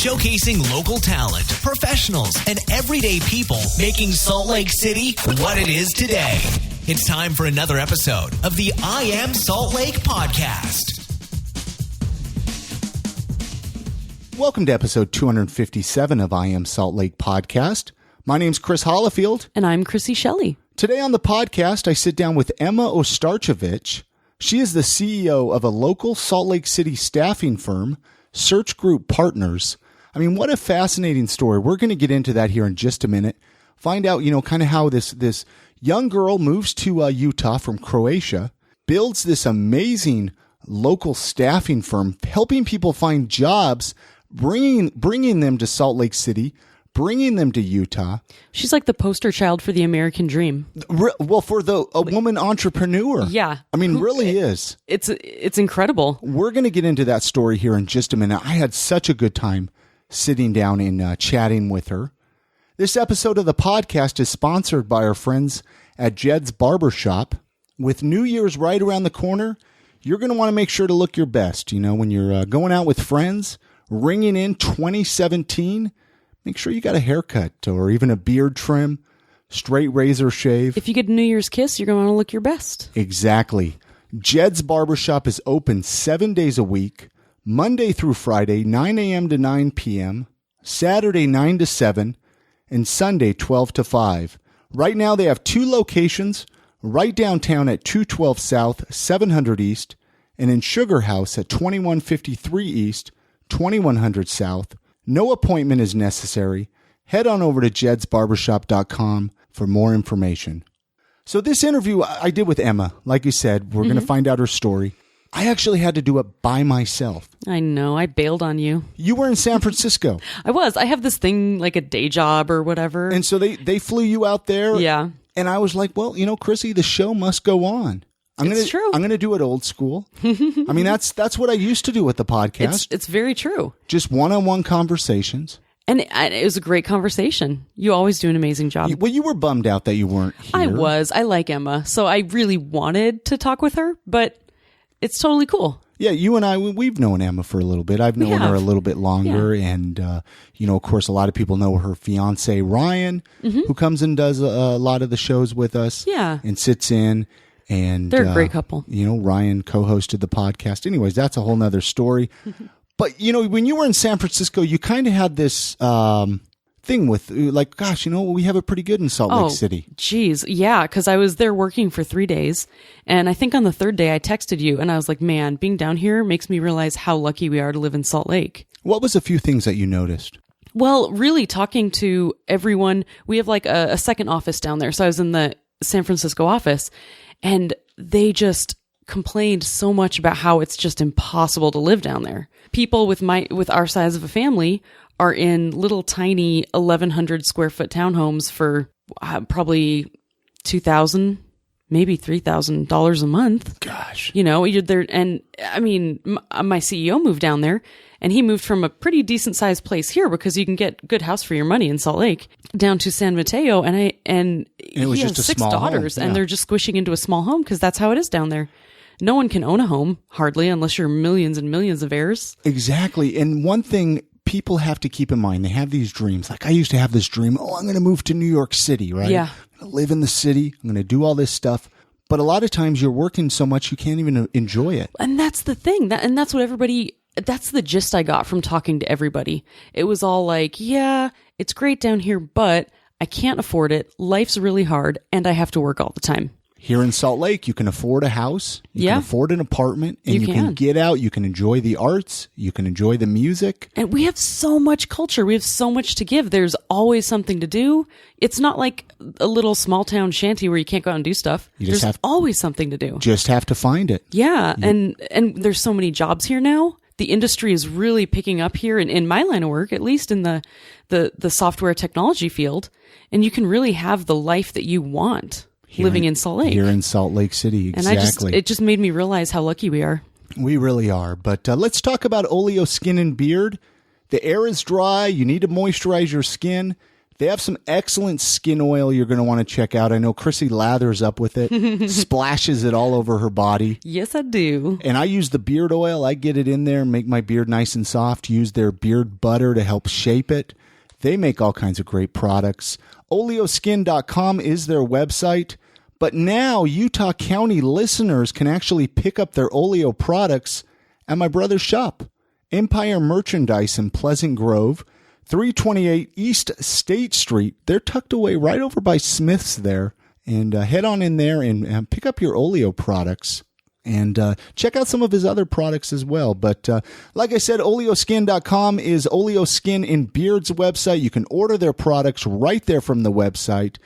showcasing local talent, professionals, and everyday people making Salt Lake City what it is today. It's time for another episode of the I Am Salt Lake podcast. Welcome to episode 257 of I Am Salt Lake podcast. My name's Chris Hollifield. And I'm Chrissy Shelley. Today on the podcast, I sit down with Ema Ostarcevic. She is the CEO of a local Salt Lake City staffing firm, Search Group Partners. I mean, what a fascinating story. We're going to get into that here in just a minute. Find out, kind of how this young girl moves to Utah from Croatia, builds this amazing local staffing firm, helping people find jobs, bringing them to Salt Lake City, bringing them to Utah. She's like the poster child for the American dream. Well, for a woman entrepreneur. Yeah. I mean, really is. It's incredible. We're going to get into that story here in just a minute. I had such a good time sitting down and chatting with her. This episode of the podcast is sponsored by our friends at Jed's Barbershop. With New Year's right around the corner, you're going to want to make sure to look your best. When you're going out with friends, ringing in 2017, make sure you got a haircut or even a beard trim, straight razor shave. If you get a New Year's kiss, you're going to want to look your best. Exactly. Jed's Barbershop is open 7 days a week, Monday through Friday, 9 a.m. to 9 p.m., Saturday 9 to 7, and Sunday 12 to 5. Right now they have 2 locations, right downtown at 212 South, 700 East, and in Sugar House at 2153 East, 2100 South. No appointment is necessary. Head on over to jedsbarbershop.com for more information. So this interview I did with Ema, like you said, we're going to find out her story. I actually had to do it by myself. I know. I bailed on you. You were in San Francisco. I was. I have this thing like a day job or whatever. And so they flew you out there. Yeah. And I was like, well, Chrissy, the show must go on. It's true. I'm going to do it old school. I mean, that's what I used to do with the podcast. It's very true. Just one-on-one conversations. And it was a great conversation. You always do an amazing job. Well, you were bummed out that you weren't here. I was. I like Ema. So I really wanted to talk with her, but it's totally cool. Yeah, you and I, we've known Ema for a little bit. I've known her a little bit longer. Yeah. And, of course, a lot of people know her fiance, Ryan, who comes and does a lot of the shows with us. Yeah. And sits in. And they're a great couple. Ryan co-hosted the podcast. Anyways, that's a whole nother story. But, when you were in San Francisco, you kind of had this thing with like, gosh, we have it pretty good in Salt Lake City. Geez. Yeah. Cause I was there working for 3 days. And I think on the third day I texted you and I was like, man, being down here makes me realize how lucky we are to live in Salt Lake. What was a few things that you noticed? Well, really talking to everyone, we have like a second office down there. So I was in the San Francisco office and they just complained so much about how it's just impossible to live down there. People with our size of a family are in little tiny 1,100 square foot townhomes for probably $2,000, maybe $3,000 a month. Gosh, you're there, and I mean, my CEO moved down there, and he moved from a pretty decent sized place here because you can get good house for your money in Salt Lake down to San Mateo, and it was he just has six small daughters, home. Yeah. And they're just squishing into a small home because that's how it is down there. No one can own a home hardly unless you're millions and millions of heirs. Exactly, and one thing people have to keep in mind, they have these dreams. Like I used to have this dream, I'm going to move to New York City, right? Yeah. I'm going to live in the city. I'm going to do all this stuff. But a lot of times you're working so much you can't even enjoy it. And that's the thing. That's the gist I got from talking to everybody. It was all like, yeah, it's great down here, but I can't afford it. Life's really hard and I have to work all the time. Here in Salt Lake, you can afford a house, you can afford an apartment, and you can get out, you can enjoy the arts, you can enjoy the music. And we have so much culture. We have so much to give. There's always something to do. It's not like a little small town shanty where you can't go out and do stuff. There's always something to do. Just have to find it. Yeah. And there's so many jobs here now. The industry is really picking up here in my line of work, at least in the software technology field. And you can really have the life that you want. Living in Salt Lake. Here in Salt Lake City, exactly. And it just made me realize how lucky we are. We really are. But let's talk about Oleo Skin and Beard. The air is dry. You need to moisturize your skin. They have some excellent skin oil you're going to want to check out. I know Chrissy lathers up with it, splashes it all over her body. Yes, I do. And I use the beard oil. I get it in there, make my beard nice and soft, use their beard butter to help shape it. They make all kinds of great products. Oleoskin.com is their website. But now Utah County listeners can actually pick up their Oleo products at my brother's shop, Empire Merchandise in Pleasant Grove, 328 East State Street. They're tucked away right over by Smith's there. And head on in there and pick up your Oleo products. And check out some of his other products as well. But like I said, oleoskin.com is Oleo Skin and Beard's website. You can order their products right there from the website.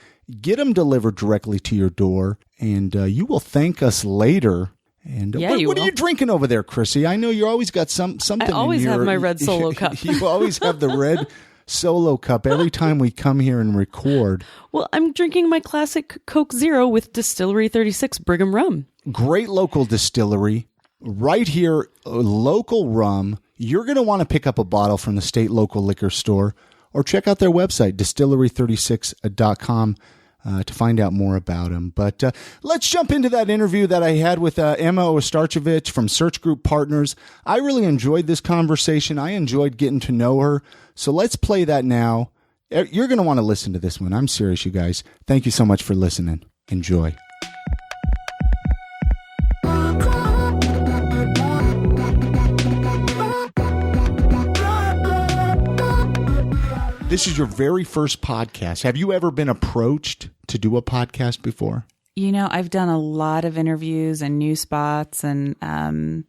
Get them delivered directly to your door. And you will thank us later. And Yeah, what are you drinking over there, Chrissy? I know you always got something. I always in your, have my red Solo cup. You always have the red Solo cup every time we come here and record. Well, I'm drinking my classic Coke Zero with Distillery 36 Brigham rum. Great local distillery right here, local rum. You're going to want to pick up a bottle from the state local liquor store or check out their website, distillery36.com. To find out more about him. But let's jump into that interview that I had with Ema Ostarcevic from Search Group Partners. I really enjoyed this conversation. I enjoyed getting to know her. So let's play that now. You're going to want to listen to this one. I'm serious, you guys. Thank you so much for listening. Enjoy. This is your very first podcast. Have you ever been approached to do a podcast before? You know, I've done a lot of interviews and news spots and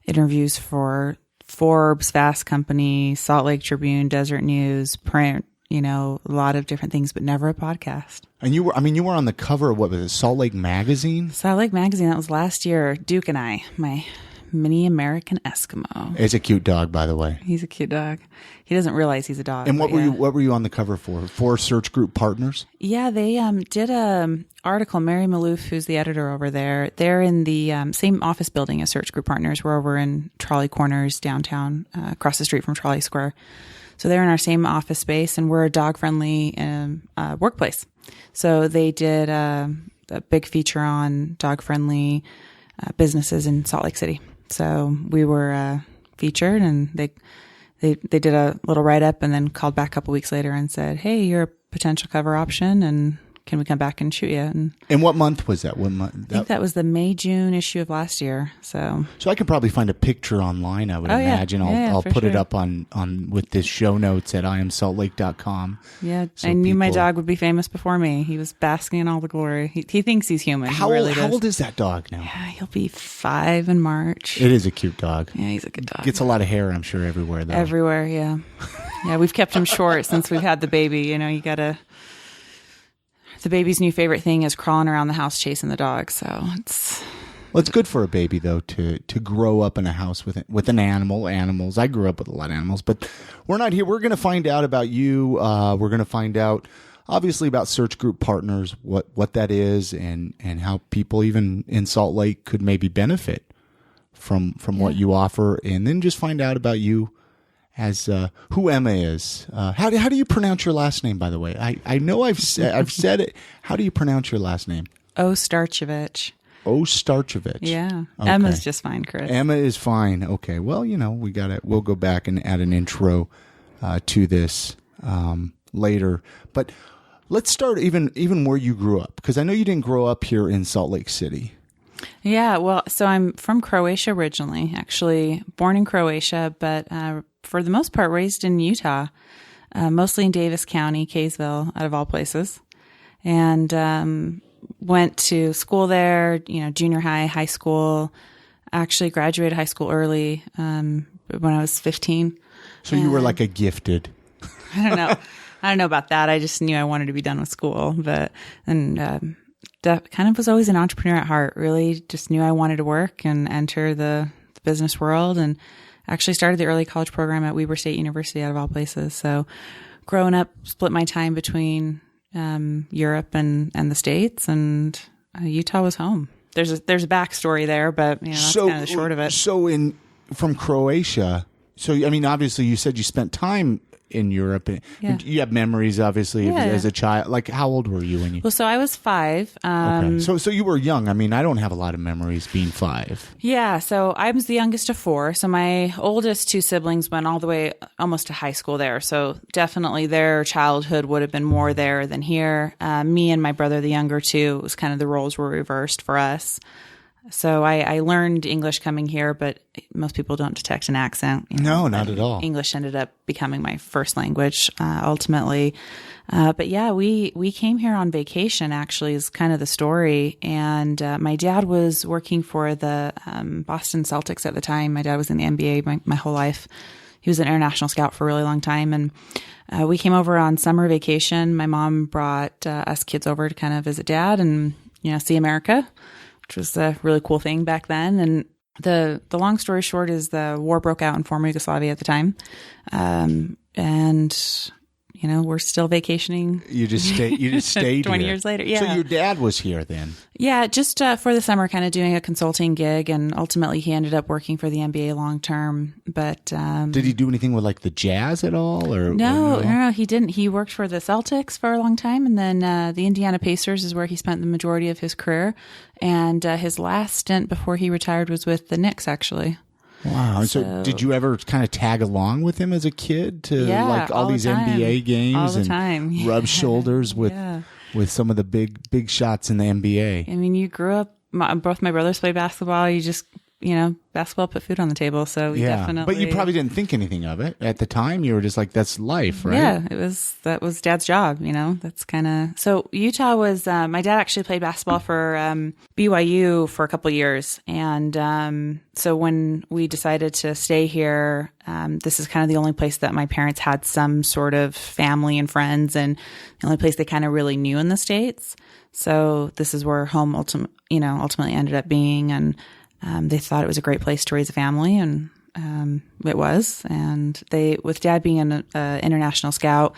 interviews for Forbes, Fast Company, Salt Lake Tribune, Desert News, print, a lot of different things, but never a podcast. And you were on the cover of, what was it, Salt Lake Magazine? Salt Lake Magazine, that was last year. Duke and I, my mini American Eskimo. It's a cute dog, by the way. He's a cute dog. He doesn't realize he's a dog. And what were you on the cover for? For Search Group Partners? Yeah, they did a article. Mary Malouf, who's the editor over there, they're in the same office building as Search Group Partners. We're over in Trolley Corners downtown, across the street from Trolley Square. So they're in our same office space, and we're a dog-friendly workplace. So they did a big feature on dog-friendly businesses in Salt Lake City. So we were featured, and they did a little write-up and then called back a couple weeks later and said, hey, you're a potential cover option, and can we come back and shoot you? And what month was that? What month? I think that was the May-June issue of last year. So I could probably find a picture online, I would imagine. Yeah. I'll put it sure. up on with this show notes at iamsaltlake.com. Yeah, so I knew my dog would be famous before me. He was basking in all the glory. He thinks he's human. How old is that dog now? Yeah, he'll be 5 in March. It is a cute dog. Yeah, he's a good dog. Gets a lot of hair, I'm sure, everywhere, though. Everywhere, yeah. Yeah, we've kept him short since we've had the baby. You gotta... The baby's new favorite thing is crawling around the house chasing the dog. So it's good for a baby, though, to grow up in a house with an animals. I grew up with a lot of animals, but we're not here. We're going to find out about you. We're going to find out, obviously, about Search Group Partners, what that is, and how people even in Salt Lake could maybe benefit from what you offer, and then just find out about you as who Ema is. How do you pronounce your last name, by the way? I know I've said it. How do you pronounce your last name? Ostarcevic. Ostarcevic. Yeah. Okay. Emma's just fine, Chris. Ema is fine. Okay. Well, we'll go back and add an intro to this later. But let's start even where you grew up, because I know you didn't grow up here in Salt Lake City. Yeah, well, so I'm from Croatia originally, actually born in Croatia, but for the most part raised in Utah, mostly in Davis County, Kaysville, out of all places, and went to school there, junior high, high school. Actually graduated high school early when I was 15. So you were like a gifted. I don't know. I don't know about that. I just knew I wanted to be done with school, that kind of was always an entrepreneur at heart. Really just knew I wanted to work and enter the business world, and actually started the early college program at Weber State University, out of all places. So growing up, split my time between Europe and the States, and Utah was home. There's a backstory there, but that's kind of the short of it. So from Croatia, obviously you said you spent time in Europe. And you have memories, obviously, as a child. Like, how old were you when you? Well, so I was 5. Okay. So you were young. I mean, I don't have a lot of memories being 5. Yeah. So I was the youngest of 4. So my oldest 2 siblings went all the way almost to high school there. So definitely their childhood would have been more there than here. Me and my brother, the younger 2, it was kind of the roles were reversed for us. So I learned English coming here, but most people don't detect an accent. No, not at all. English ended up becoming my first language ultimately. But yeah, we came here on vacation, actually, is kind of the story. And my dad was working for the Boston Celtics at the time. My dad was in the NBA my whole life. He was an international scout for a really long time. And we came over on summer vacation. My mom brought us kids over to kind of visit Dad and, see America, which was a really cool thing back then. And the long story short is the war broke out in former Yugoslavia at the time. And we're still vacationing. You just stayed 20 here. years later. Yeah. So your dad was here then? Yeah, just for the summer, kind of doing a consulting gig, and ultimately he ended up working for the NBA long term. But did he do anything with like the Jazz at all? Or no, he didn't. He worked for the Celtics for a long time, and then the Indiana Pacers is where he spent the majority of his career. And his last stint before he retired was with the Knicks, actually. Wow. So did you ever kind of tag along with him as a kid to like all these NBA games all the and time. rub shoulders with some of the big shots in the NBA? I mean, you grew up, both my brothers played basketball. You just, basketball put food on the table. So definitely. But you probably didn't think anything of it at the time. You were just like, that's life, right? Yeah, that was Dad's job, that's kind of, so Utah was, my dad actually played basketball for BYU for a couple of years. And so when we decided to stay here, this is kind of the only place that my parents had some sort of family and friends, and the only place they kind of really knew in the States. So this is where home ultimately ended up being. And they thought it was a great place to raise a family, and it was. And with Dad being an international scout,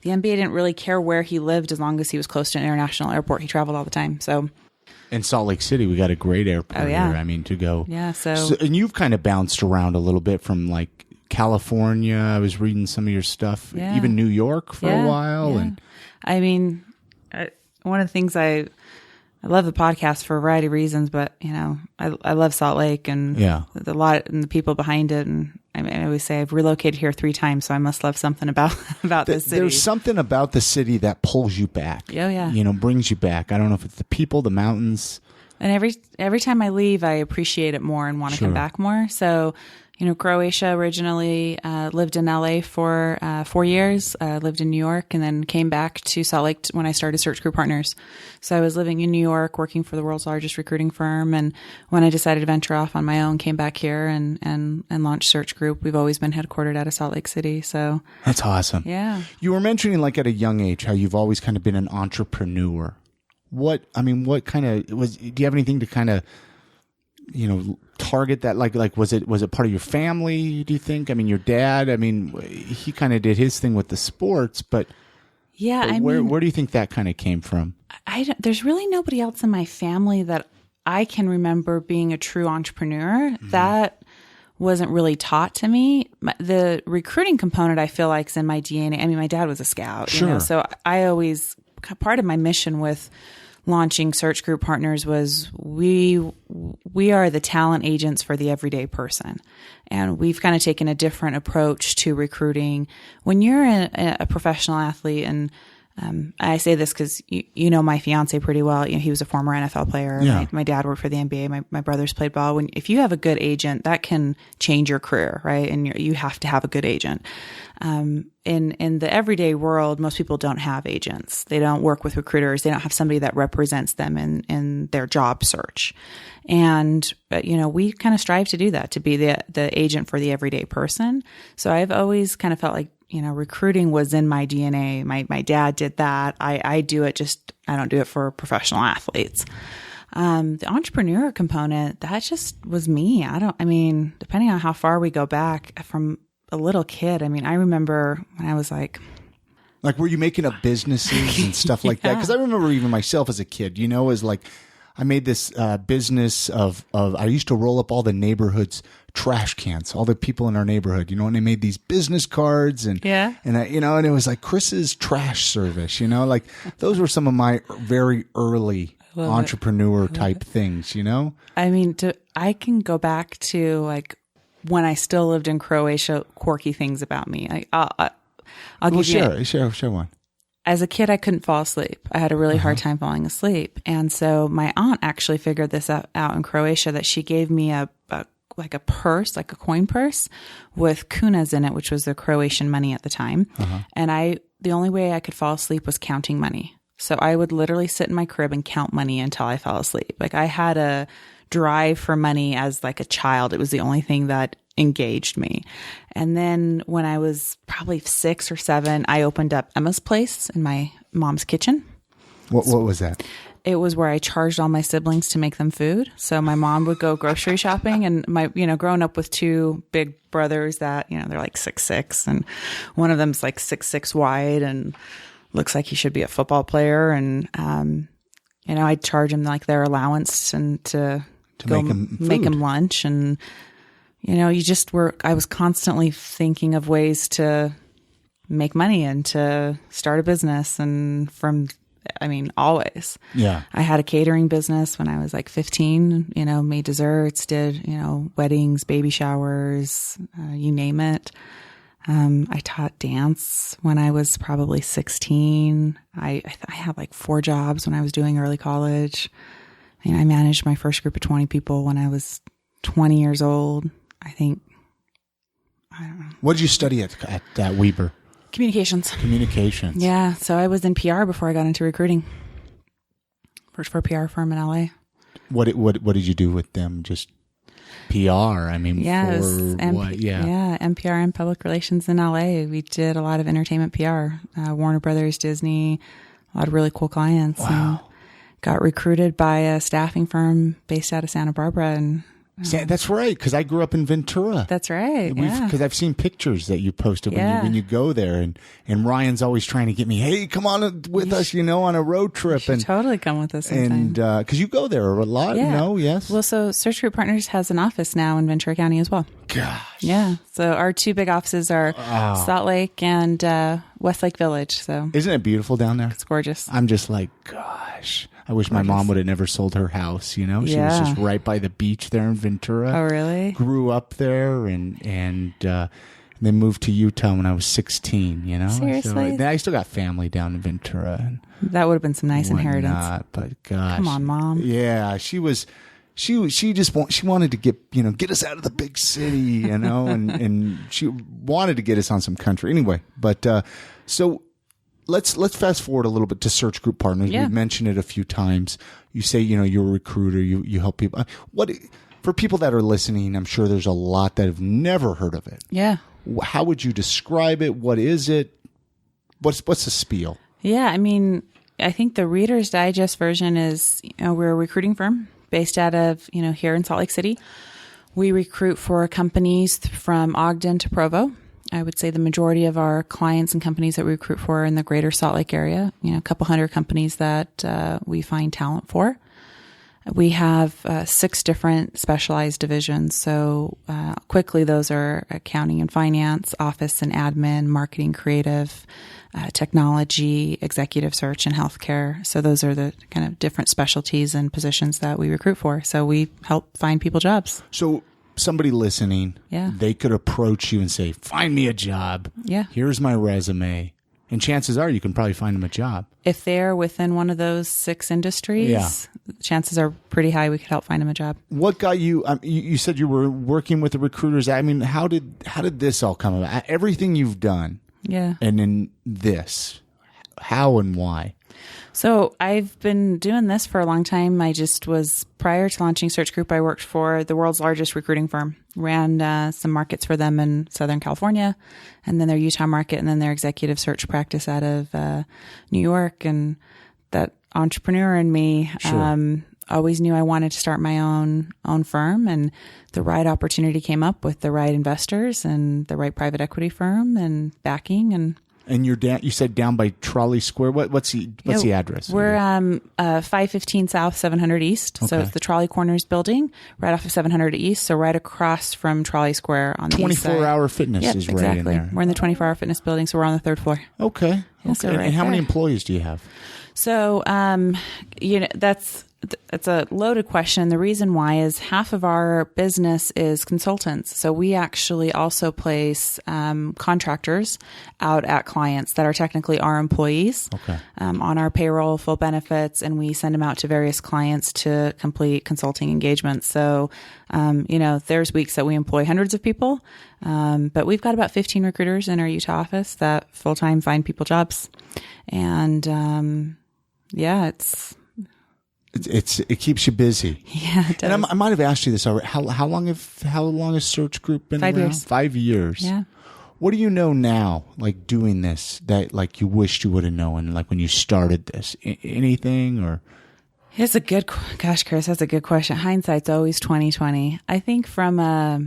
the NBA didn't really care where he lived as long as he was close to an international airport. He traveled all the time. So in Salt Lake City, we got a great airport here. I mean, to go. Yeah. So and you've kind of bounced around a little bit from like California. I was reading some of your stuff, even New York for a while. Yeah. And I mean, one of the things I love the podcast for a variety of reasons, but I love Salt Lake and the people behind it. And I always say I've relocated here 3 times, so I must love something about this city. There's something about the city that pulls you back. Oh yeah. Brings you back. I don't know if it's the people, the mountains. And every time I leave, I appreciate it more and want to come back more. So, Croatia originally, lived in LA for 4 years, lived in New York, and then came back to Salt Lake when I started Search Group Partners. So I was living in New York, working for the world's largest recruiting firm. And when I decided to venture off on my own, came back here and launched Search Group. We've always been headquartered out of Salt Lake City. So that's awesome. Yeah. You were mentioning like at a young age, how you've always kind of been an entrepreneur. What kind of do you have anything to kind of, target that? Like, was it part of your family, do you think? I mean, your dad, he kind of did his thing with the sports, but where do you think that kind of came from? There's really nobody else in my family that I can remember being a true entrepreneur. Mm-hmm. That wasn't really taught to me. The recruiting component, I feel like, is in my DNA. I mean, my dad was a scout, so I always, part of my mission with launching Search Group Partners was we are the talent agents for the everyday person. And we've kind of taken a different approach to recruiting. When you're a professional athlete, and I say this because you know my fiance pretty well. He was a former NFL player. Yeah. My dad worked for the NBA. My brothers played ball. If you have a good agent, that can change your career, right? And you have to have a good agent. In the everyday world, most people don't have agents. They don't work with recruiters. They don't have somebody that represents them in their job search. And we kind of strive to do that, to be the agent for the everyday person. So I've always kind of felt like, recruiting was in my DNA. My dad did that. I do it, just I don't do it for professional athletes. The entrepreneur component, that just was me. Depending on how far we go back from a little kid, I remember when I was like, were you making up businesses and stuff like that? Because I remember even myself as a kid, as like, I made this business of I used to roll up all the neighborhood's trash cans, all the people in our neighborhood, and I made these business cards and Yeah. and and it was like Chris's trash service, like those were some of my very early entrepreneur type things, I mean, I can go back to like when I still lived in Croatia, quirky things about me. I'll give you share one. As a kid, I couldn't fall asleep. I had a really hard time falling asleep. And so my aunt actually figured this out in Croatia, that she gave me a purse, like a coin purse with kunas in it, which was the Croatian money at the time. And the only way I could fall asleep was counting money. So I would literally sit in my crib and count money until I fell asleep. Like I had a drive for money as like a child. It was the only thing that engaged me. And then when I was probably 6 or 7, I opened up Ema's Place in my mom's kitchen. What was that? It was where I charged all my siblings to make them food. So my mom would go grocery shopping, and growing up with 2 big brothers that, they're like 6'6", and one of them's like 6'6" wide and looks like he should be a football player. And, I'd charge them like their allowance and to go make them lunch. And, I was constantly thinking of ways to make money and to start a business. And always. Yeah. I had a catering business when I was like 15, made desserts, did, weddings, baby showers, you name it. I taught dance when I was probably 16. I had like 4 jobs when I was doing early college. I managed my first group of 20 people when I was 20 years old. I don't know. What did you study at Weber? Communications. Yeah. So I was in PR before I got into recruiting. Worked for a PR firm in LA. What did you do with them? Just PR? NPR and public relations in LA. We did a lot of entertainment PR. Warner Brothers, Disney, a lot of really cool clients. Wow. And got recruited by a staffing firm based out of Santa Barbara. And that's right, because I grew up in Ventura. That's right. Because I've seen pictures that you posted when you go there, and Ryan's always trying to get me, hey, come on with us, on a road trip. And totally come with us sometime. And because you go there a lot, yes. Well, so Search Group Partners has an office now in Ventura County as well. Gosh. Yeah. So our 2 big offices are Salt Lake and Westlake Village. So isn't it beautiful down there? It's gorgeous. I'm just like, gosh. I wish my mom would have never sold her house, She was just right by the beach there in Ventura. Oh, really? Grew up there and then moved to Utah when I was 16, Seriously? So I still got family down in Ventura. And that would have been some nice inheritance. But gosh. Come on, Mom. Yeah, she wanted to get us out of the big city, and she wanted to get us on some country. Anyway, but so Let's fast forward a little bit to Search Group Partners. Yeah. We've mentioned it a few times. You say, you're a recruiter. You help people. For people that are listening, I'm sure there's a lot that have never heard of it. Yeah. How would you describe it? What is it? What's the spiel? Yeah. I think the Reader's Digest version is, we're a recruiting firm based out of, here in Salt Lake City. We recruit for companies from Ogden to Provo. I would say the majority of our clients and companies that we recruit for are in the greater Salt Lake area, a couple hundred companies that we find talent for. We have 6 different specialized divisions. So quickly, those are accounting and finance, office and admin, marketing, creative, technology, executive search, and healthcare. So those are the kind of different specialties and positions that we recruit for. So we help find people jobs. So somebody listening, they could approach you and say, find me a job. Yeah. Here's my resume. And chances are you can probably find them a job. If they're within one of those 6 industries, chances are pretty high we could help find them a job. What got you, you said you were working with the recruiters. How did this all come about? Everything you've done. Yeah. And then this, how and why? So I've been doing this for a long time. Prior to launching Search Group, I worked for the world's largest recruiting firm, ran some markets for them in Southern California, and then their Utah market, and then their executive search practice out of New York. And that entrepreneur in me always knew I wanted to start my own firm, and the right opportunity came up with the right investors and the right private equity firm and backing. And you're down. You said down by Trolley Square. What's the address? We're 515 South, 700 East. So Okay. it's the Trolley Corners building, right off of 700 East. So right across from Trolley Square on the east side. 24-hour fitness Yep, is right exactly. in there. We're in the 24-hour fitness building, so we're on the third floor. Okay. Yeah, so okay. right And how many there. employees do you have? So, that's a loaded question. The reason why is half of our business is consultants. So we actually also place contractors out at clients that are technically our employees on our payroll, full benefits, and we send them out to various clients to complete consulting engagements. So, there's weeks that we employ hundreds of people, but we've got about 15 recruiters in our Utah office that full-time find people jobs. And, It keeps you busy. Yeah, it does. And I might have asked you this already. How long has Search Group been 5 around? years. 5 years. Yeah. What do you know now, like doing this, that like you wished you would have known, like when you started this? Anything or? It's a good, gosh, Chris, that's a good question. Hindsight's always 20/20. I think from a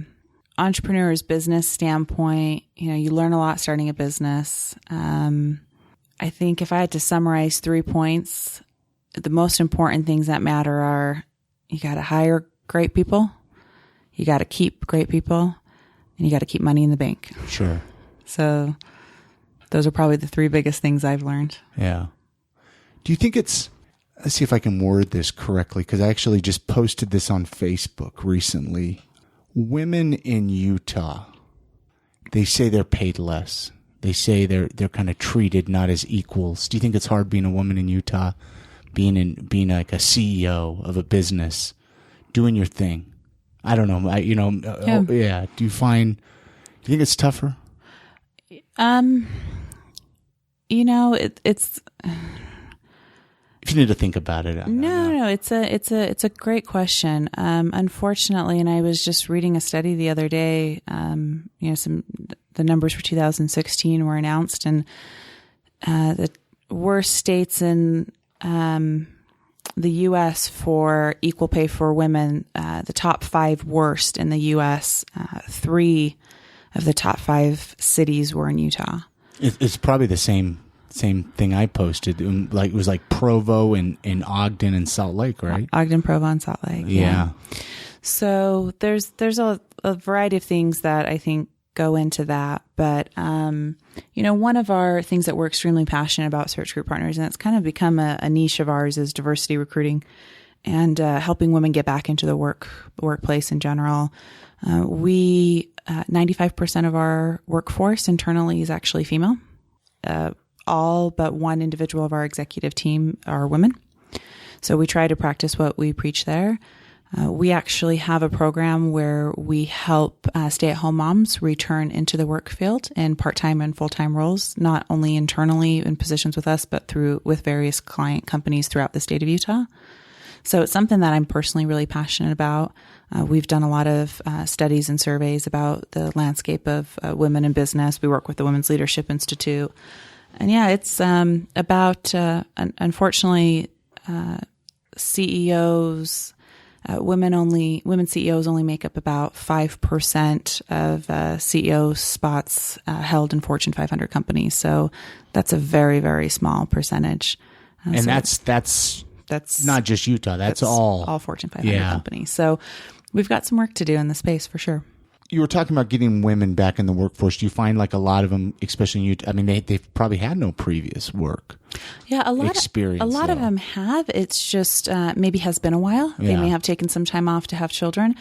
entrepreneur's business standpoint, you learn a lot starting a business. I think if I had to summarize 3 points, the most important things that matter are you got to hire great people, you got to keep great people, and you got to keep money in the bank. Sure. So those are probably the 3 biggest things I've learned. Yeah. Do you think let's see if I can word this correctly, because I actually just posted this on Facebook recently. Women in Utah, they say they're paid less. They say they're kind of treated not as equals. Do you think it's hard being a woman in Utah? Being like a CEO of a business, doing your thing. I don't know. Yeah. Do you think it's tougher? It's If you need to think about it. no. It's a great question. Unfortunately, and I was just reading a study the other day. The numbers for 2016 were announced, and the worst states in the U.S. for equal pay for women, the top 5 worst in the U.S., 3 of the top 5 cities were in Utah. It's probably the same thing I posted. It was like Provo and Ogden and Salt Lake, right? Ogden, Provo, and Salt Lake. Yeah. So there's a variety of things that I think go into that. But, one of our things that we're extremely passionate about Search Group Partners, and it's kind of become a niche of ours, is diversity recruiting and helping women get back into the workplace in general. 95% of our workforce internally is actually female. All but one individual of our executive team are women. So we try to practice what we preach there. We actually have a program where we help stay-at-home moms return into the work field in part-time and full-time roles, not only internally in positions with us, but with various client companies throughout the state of Utah. So it's something that I'm personally really passionate about. We've done a lot of studies and surveys about the landscape of women in business. We work with the Women's Leadership Institute. And yeah, it's about, unfortunately, CEOs... women CEOs only make up about 5% of CEO spots held in Fortune 500 companies. So that's a very, very small percentage. And that's not just Utah. That's all Fortune 500 companies. So we've got some work to do in the space for sure. You were talking about getting women back in the workforce. Do you find like a lot of them, especially in Utah, they've probably had no previous work. Yeah, a lot experience. of them have. It's just maybe has been a while. They may have taken some time off to have children.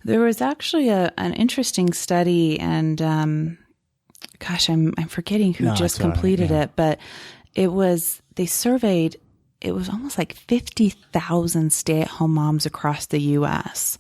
There was actually an interesting study, and I'm forgetting who just completed it, but they surveyed. It was almost like 50,000 stay-at-home moms across the U.S.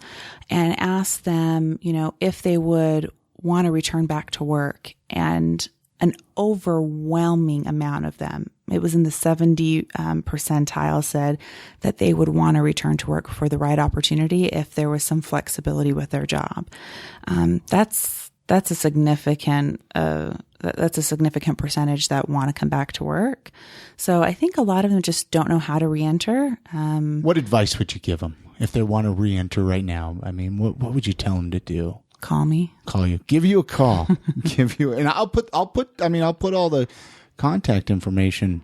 and asked them, if they would want to return back to work, and an overwhelming amount of them, it was in the 70 percentile, said that they would want to return to work for the right opportunity if there was some flexibility with their job. That's a significant percentage that want to come back to work. So I think a lot of them just don't know how to reenter. What advice would you give them if they want to reenter right now? What would you tell them to do? Call me. Call you. Give you a call. And I'll put all the contact information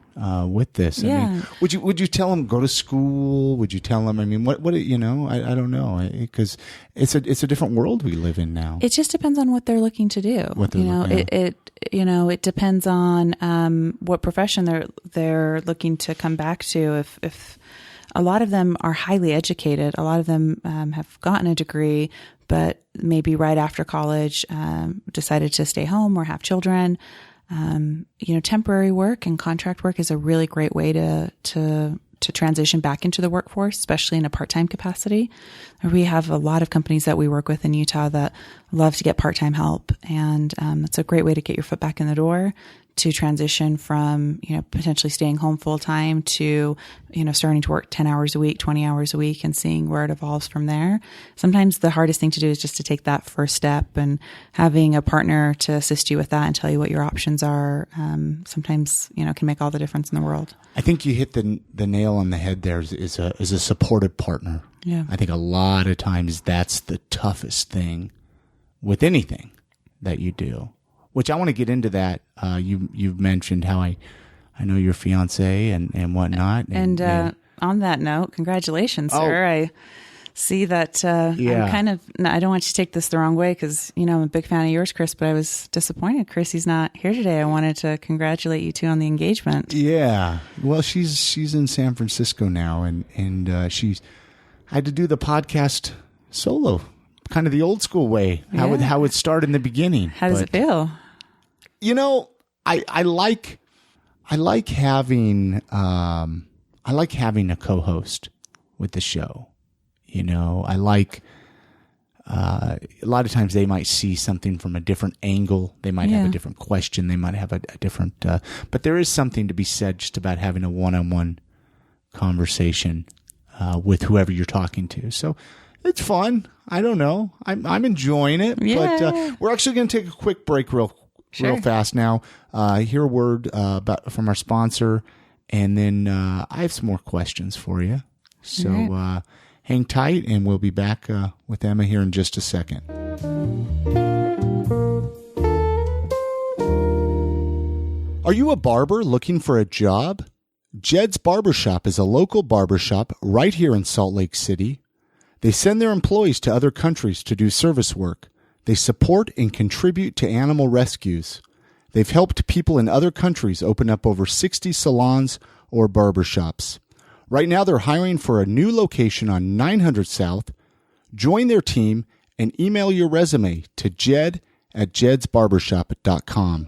with this. Yeah. I mean, would you tell them go to school? Would you tell them? I mean, what I don't know, because it's a different world we live in now. It just depends on what they're looking to do. It depends on what profession they're looking to come back to. If a lot of them are highly educated, a lot of them have gotten a degree, but maybe right after college decided to stay home or have children. Temporary work and contract work is a really great way to transition back into the workforce, especially in a part-time capacity. We have a lot of companies that we work with in Utah that love to get part-time help. And it's a great way to get your foot back in the door, to transition from, potentially staying home full time to, starting to work 10 hours a week, 20 hours a week, and seeing where it evolves from there. Sometimes the hardest thing to do is just to take that first step, and having a partner to assist you with that and tell you what your options are, sometimes, can make all the difference in the world. I think you hit the nail on the head there is a supportive partner. Yeah. I think a lot of times that's the toughest thing with anything that you do. Which I want to get into that. You've mentioned how I know your fiance and whatnot. And on that note, congratulations, sir. I see that I'm I don't want you to take this the wrong way, because, I'm a big fan of yours, Chris, but I was disappointed Chrissy's not here today. I wanted to congratulate you two on the engagement. Yeah. Well, she's in San Francisco now, and I had to do the podcast solo, kind of the old school way, how it started in the beginning. How does it feel? I like having a co-host with the show. I like a lot of times they might see something from a different angle. They might have a different question. They might have a different. But there is something to be said just about having a one-on-one conversation with whoever you're talking to. So it's fun. I don't know. I'm enjoying it. Yeah. But we're actually going to take a quick break real fast now. Hear a word from our sponsor, and then I have some more questions for you. So hang tight, and we'll be back with Emma here in just a second. Are you a barber looking for a job? Jed's Barbershop is a local barbershop right here in Salt Lake City. They send their employees to other countries to do service work. They support and contribute to animal rescues. They've helped people in other countries open up over 60 salons or barbershops. Right now, they're hiring for a new location on 900 South. Join their team and email your resume to jed@jedsbarbershop.com.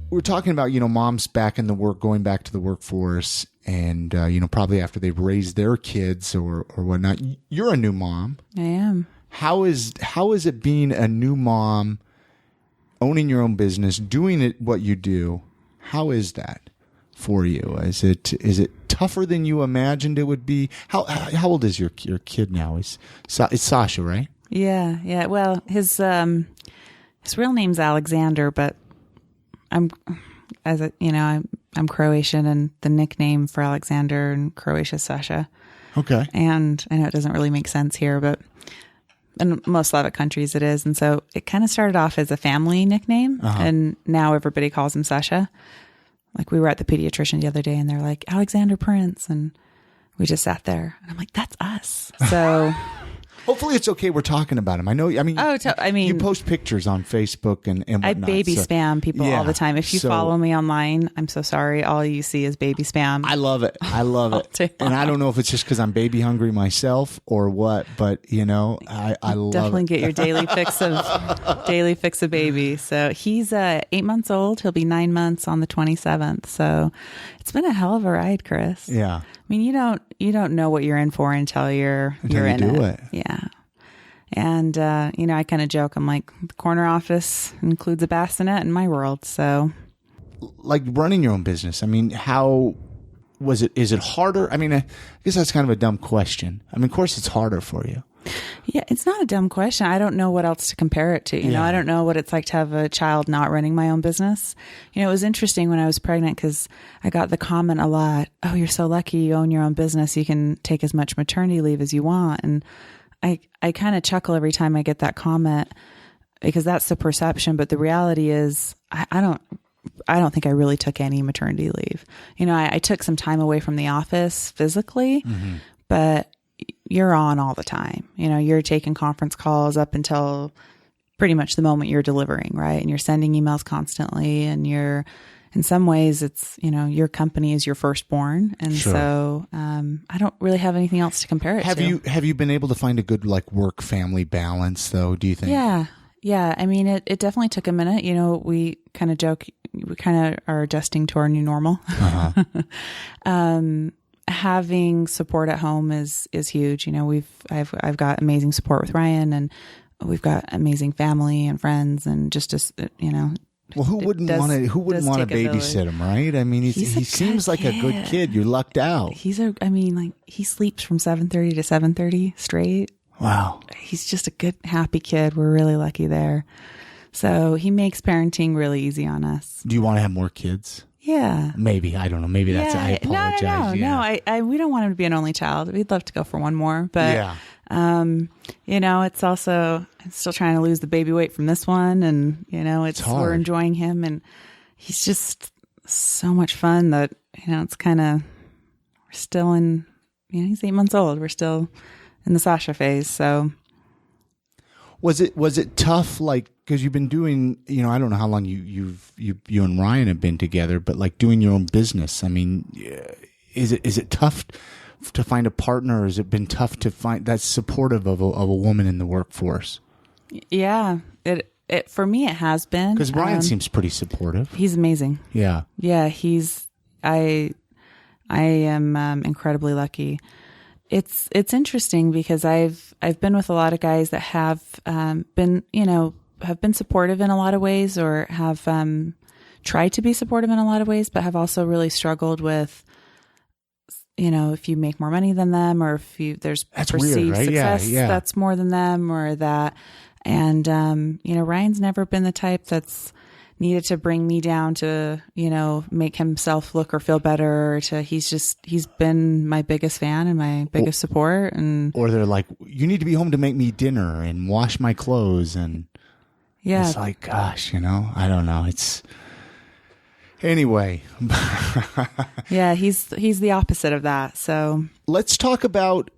We're talking about, moms back in the going back to the workforce, and, probably after they've raised their kids or whatnot. You're a new mom. I am. How is it being a new mom, owning your own business, doing it what you do? How is that for you? Is it tougher than you imagined it would be? How old is your kid now? It's Sasha, right? Yeah. Well, his real name's Alexander, but I'm Croatian, and the nickname for Alexander in Croatia is Sasha. Okay. And I know it doesn't really make sense here, but in most Slavic countries it is. And so it kind of started off as a family nickname, and now everybody calls him Sasha. Like, we were at the pediatrician the other day, and they're like, Alexander Prince, and we just sat there, and I'm like, that's us. So hopefully it's okay we're talking about him. You post pictures on Facebook and whatnot. I baby spam people all the time. If you follow me online, I'm so sorry. All you see is baby spam. I love it. And I don't know if it's just because I'm baby hungry myself or what, but I love definitely it. Get your daily fix of baby. So he's 8 months old. He'll be 9 months on the 27th. So it's been a hell of a ride, Chris. Yeah. I mean, you don't know what you're in for until you're in it. Yeah. And, I kind of joke. I'm like, the corner office includes a bassinet in my world. So, like, running your own business, I mean, how was it? Is it harder? I mean, I guess that's kind of a dumb question. I mean, of course it's harder for you. Yeah, it's not a dumb question. I don't know what else to compare it to. You know, I don't know what it's like to have a child not running my own business. It was interesting when I was pregnant, because I got the comment a lot, oh, you're so lucky you own your own business. You can take as much maternity leave as you want. And I kind of chuckle every time I get that comment, because that's the perception. But the reality is I don't think I really took any maternity leave. You know, I took some time away from the office physically, but you're on all the time. You know, you're taking conference calls up until pretty much the moment you're delivering, right? And you're sending emails constantly, and you're, in some ways it's, you know, your company is your firstborn. And so, I don't really have anything else to compare it to. Have you been able to find a good like work family balance though, do you think? Yeah. I mean, it definitely took a minute. You know, we kind of joke, we kind of are adjusting to our new normal. Having support at home is huge. You know, I've got amazing support with Ryan, and we've got amazing family and friends, and just you know. Well, who wouldn't want to babysit him, right? I mean, he seems like a good kid. You lucked out. He sleeps from 7:30 to 7:30 straight. Wow. He's just a good, happy kid. We're really lucky there. So he makes parenting really easy on us. Do you want to have more kids? Yeah. Maybe. I don't know. Maybe that's, I apologize. No, we don't want him to be an only child. We'd love to go for one more, but, you know, it's also, I'm still trying to lose the baby weight from this one. And, you know, we're enjoying him, and he's just so much fun that, you know, it's kind of, we're still in, you know, he's 8 months old. We're still in the Sasha phase. So was it tough? Like, cause you've been doing, you know, I don't know how long you and Ryan have been together, but like doing your own business. I mean, is it tough to find a partner? Or has it been tough to find that's supportive of a woman in the workforce? Yeah, it for me, it has been. Cause Ryan seems pretty supportive. He's amazing. Yeah. Yeah. I am incredibly lucky. It's interesting because I've been with a lot of guys that have been supportive in a lot of ways, or have tried to be supportive in a lot of ways, but have also really struggled with, you know, if you make more money than them, or if there's that's perceived weird, right? success yeah. that's more than them, or that. And you know, Ryan's never been the type that's needed to bring me down to, you know, make himself look or feel better. He's been my biggest fan and my biggest support. And or they're like, you need to be home to make me dinner and wash my clothes. And it's like, gosh, you know, I don't know. It's anyway. Yeah, he's the opposite of that. So let's talk about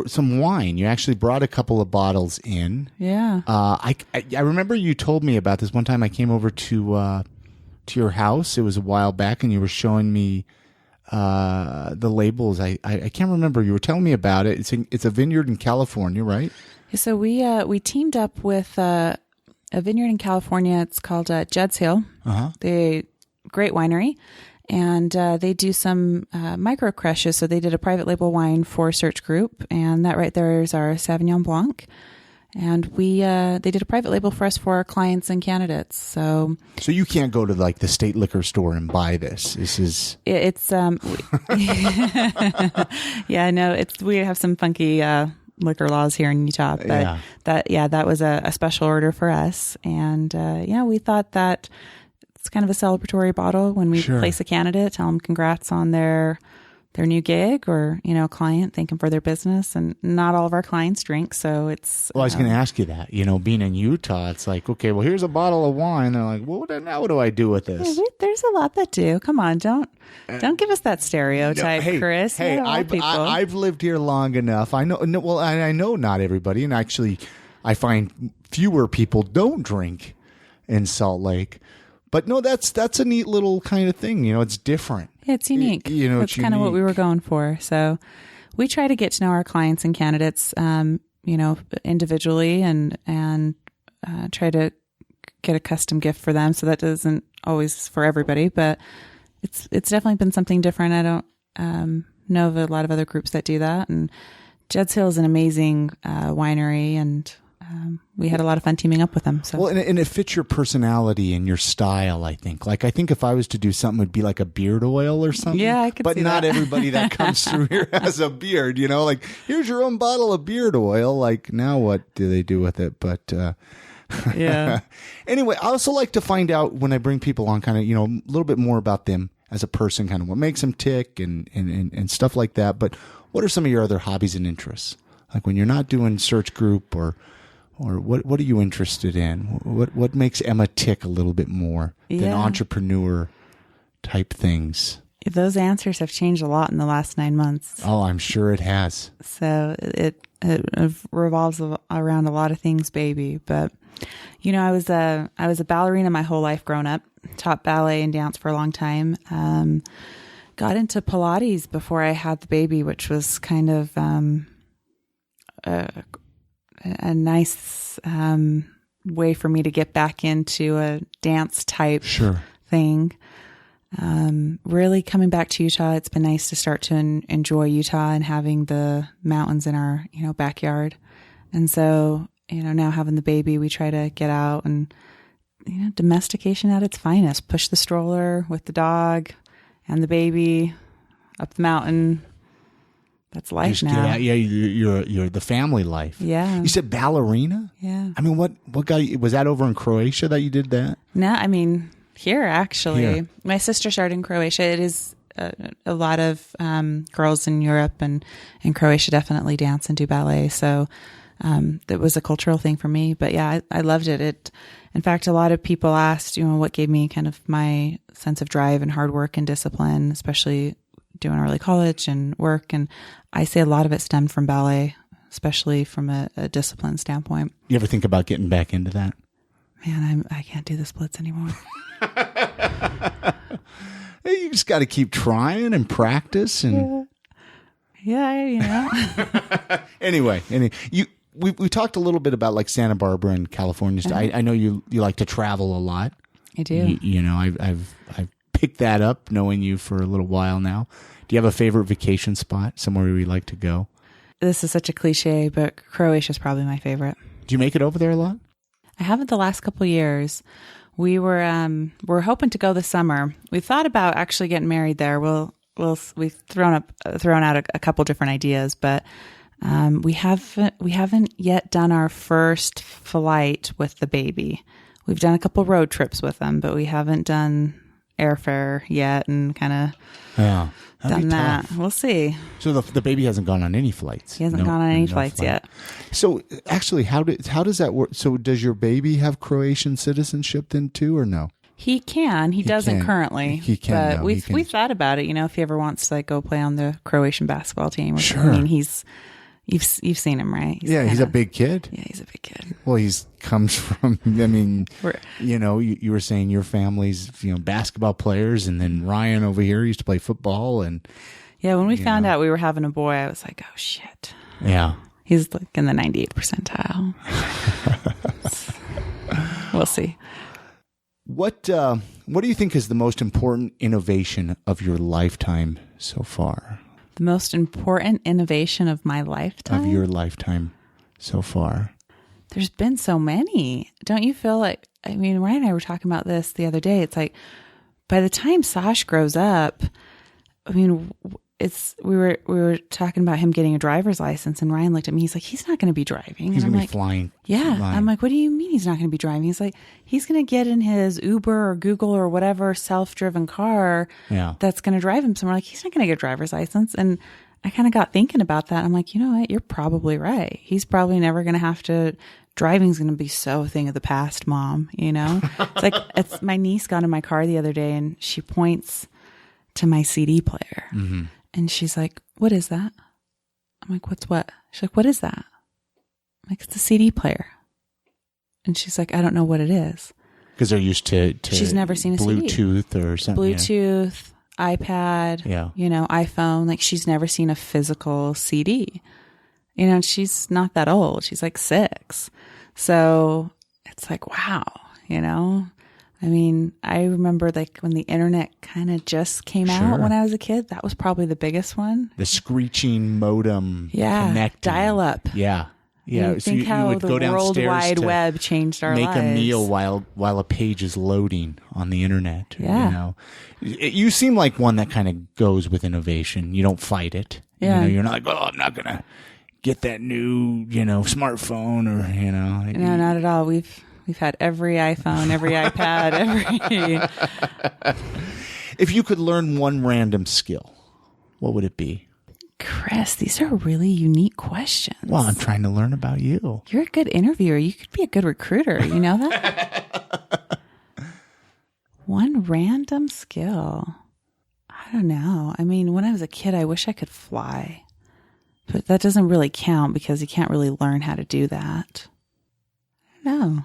some wine. You actually brought a couple of bottles in. Yeah. I remember you told me about this one time. I came over to your house. It was a while back, and you were showing me the labels. I can't remember. You were telling me about it. It's a vineyard in California, right? So we teamed up with a vineyard in California. It's called Jed's Hill. The great winery. And they do some micro crushes. So they did a private label wine for Search Group, and that right there is our Sauvignon Blanc. And they did a private label for us for our clients and candidates. So you can't go to like the state liquor store and buy this. This is it's yeah, no, we have some funky liquor laws here in Utah, but that was a special order for us, and we thought that. It's kind of a celebratory bottle when we place a candidate, tell them congrats on their new gig, or, you know, client, thank them for their business. And not all of our clients drink. So it's, well, I was going to ask you that, you know, being in Utah, it's like, okay, well, here's a bottle of wine. They're like, well, now what do I do with this? There's a lot that do. Come on. Don't give us that stereotype, Chris. Hey, I've lived here long enough. I know, I know not everybody. And actually I find fewer people don't drink in Salt Lake. But no, that's a neat little kind of thing. You know, it's different. It's unique. You know, that's kind of what we were going for. So we try to get to know our clients and candidates, you know, individually, and try to get a custom gift for them. So that doesn't always for everybody, but it's definitely been something different. I don't know of a lot of other groups that do that. And Jed's Hill is an amazing winery, and we had a lot of fun teaming up with them. So. Well, and it fits your personality and your style, I think. Like, I think if I was to do something, it would be like a beard oil or something. Yeah, I could see that. But not everybody that comes through here has a beard, you know? Like, here's your own bottle of beard oil. Like, now what do they do with it? But, yeah. Anyway, I also like to find out when I bring people on kind of, you know, a little bit more about them as a person, kind of what makes them tick and stuff like that. But what are some of your other hobbies and interests? Like when you're not doing Search Group, or Or what are you interested in? What makes Emma tick a little bit more than entrepreneur type things? Those answers have changed a lot in the last 9 months. Oh, I'm sure it has. So it revolves around a lot of things, baby. But I was a ballerina my whole life growing up. Taught ballet and dance for a long time. Got into Pilates before I had the baby, which was kind of a nice way for me to get back into a dance type thing. Really coming back to Utah, it's been nice to start to enjoy Utah and having the mountains in our, backyard. And so, now having the baby, we try to get out and, domestication at its finest. Push the stroller with the dog and the baby up the mountain. That's life now. Yeah, you're the family life. Yeah. You said ballerina? Yeah. I mean, what guy was that over in Croatia that you did that? No, I mean, here actually. Here. My sister started in Croatia. It is a lot of girls in Europe and in Croatia definitely dance and do ballet. So that was a cultural thing for me. But yeah, I loved it. In fact, a lot of people asked, what gave me kind of my sense of drive and hard work and discipline, especially doing early college and work. And I say a lot of it stemmed from ballet, especially from a discipline standpoint. You ever think about getting back into that? Man, I can't do the splits anymore. You just got to keep trying and practice and Anyway, we talked a little bit about like Santa Barbara and California. I know you like to travel a lot. I do. I've picked that up knowing you for a little while now. Do you have a favorite vacation spot, somewhere you like to go? This is such a cliche, but Croatia is probably my favorite. Do you make it over there a lot? I haven't the last couple of years. We're hoping to go this summer. We thought about actually getting married there. We've thrown out a couple different ideas, but we haven't yet done our first flight with the baby. We've done a couple road trips with them, but we haven't done airfare yet, and kind of done that. We'll see. So the baby hasn't gone on any flights. He hasn't gone on any flights yet. So actually, how does that work? So does your baby have Croatian citizenship then too, or no? He can. He doesn't currently. He can. But we've thought about it. If he ever wants to go play on the Croatian basketball team. Sure. I mean, you've seen him, right? He's a big kid. Yeah, he's a big kid. Well, comes from. I mean, you were saying your family's basketball players, and then Ryan over here used to play football, and yeah. When we found out we were having a boy, I was like, oh shit. Yeah. He's like in the 98th percentile. We'll see. What do you think is the most important innovation of your lifetime so far? The most important innovation of my lifetime? Of your lifetime so far. There's been so many. Don't you feel like, Ryan and I were talking about this the other day. It's like, by the time Sash grows up, we were talking about him getting a driver's license, and Ryan looked at me. He's like, he's not going to be driving. He's going to be like, flying. Yeah. Flying. I'm like, what do you mean he's not going to be driving? He's like, he's going to get in his Uber or Google or whatever self-driven car that's going to drive him somewhere. Like, he's not going to get a driver's license. And I kind of got thinking about that. I'm like, you know what? You're probably right. He's probably never going to have to. Driving's going to be so a thing of the past, Mom. It's like my niece got in my car the other day, and she points to my CD player. Mm-hmm. And she's like, what is that? I'm like, what's what? She's like, what is that? I'm like, it's a CD player. And she's like, I don't know what it is. Because they're used to she's never seen a Bluetooth CD. Or something. Bluetooth, iPad, iPhone. Like, she's never seen a physical CD. She's not that old. She's like 6. So it's like, wow, I remember like when the internet kind of just came out when I was a kid. That was probably the biggest one. The screeching modem. Yeah. Connecting. Dial up. Yeah. Yeah. So think how the World Wide Web changed our lives. Make a meal while a page is loading on the internet. Yeah. You seem like one that kind of goes with innovation. You don't fight it. Yeah. You're not like, oh, I'm not going to get that new, smartphone or, No, not at all. We've had every iPhone, every iPad, every. If you could learn one random skill, what would it be? Chris, these are really unique questions. Well, I'm trying to learn about you. You're a good interviewer. You could be a good recruiter. You know that? One random skill. I don't know. I mean, when I was a kid, I wish I could fly. But that doesn't really count because you can't really learn how to do that. No.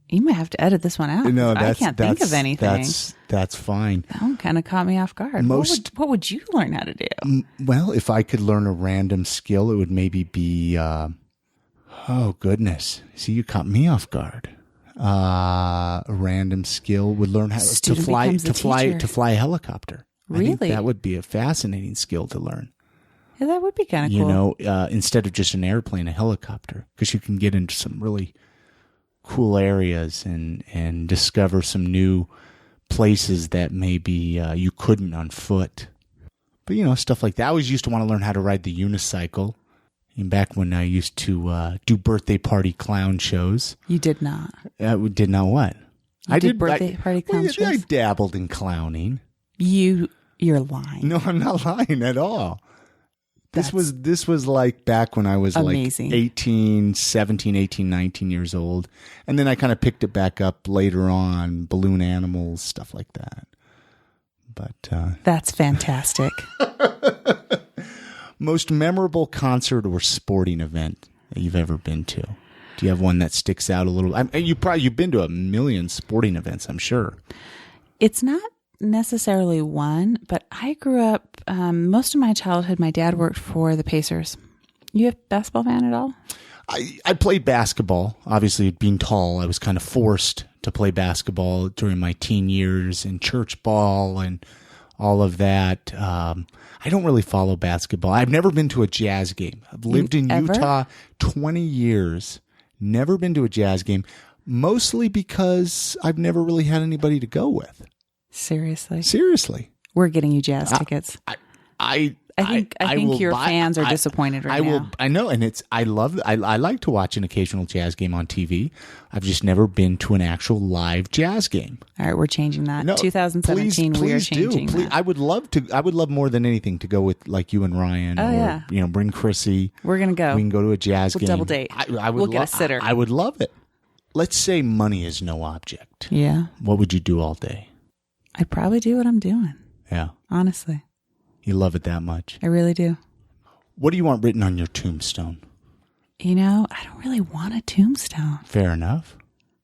You might have to edit this one out. No, I can't think of anything. That's fine. That one kind of caught me off guard. What would you learn how to do? Well, if I could learn a random skill, it would maybe be, oh goodness. See, you caught me off guard. A random skill would learn how to fly a helicopter. Really? I think that would be a fascinating skill to learn. Yeah, that would be kind of cool. You know, instead of just an airplane, a helicopter, because you can get into some really cool areas and discover some new places that maybe you couldn't on foot. But, you know, stuff like that. I always used to want to learn how to ride the unicycle. And back when I used to do birthday party clown shows. You did not. Did not what? I did birthday party clown shows? I dabbled in clowning. You're lying. No, I'm not lying at all. This was like back when I was amazing. Like 17, 18, 19 years old. And then I kind of picked it back up later on, balloon animals, stuff like that. But that's fantastic. Most memorable concert or sporting event that you've ever been to? Do you have one that sticks out a little? You've been to a million sporting events, I'm sure. It's not necessarily one, but I grew up, most of my childhood, my dad worked for the Pacers. You a basketball fan at all? I played basketball. Obviously, being tall, I was kind of forced to play basketball during my teen years and church ball and all of that. I don't really follow basketball. I've never been to a Jazz game. I've lived in Utah 20 years. Never been to a Jazz game, mostly because I've never really had anybody to go with. Seriously. We're getting you Jazz tickets. I think your fans are disappointed right now. I know, and I like to watch an occasional Jazz game on TV. I've just never been to an actual live Jazz game. All right, we're changing that. No, 2017, we are changing that. I would love more than anything to go with like you and Ryan, bring Chrissy. We're gonna go. We can go to a Jazz game. Double date. We'll get a sitter. I would love it. Let's say money is no object. Yeah. What would you do all day? I'd probably do what I'm doing. Yeah. Honestly. You love it that much. I really do. What do you want written on your tombstone? You know, I don't really want a tombstone. Fair enough.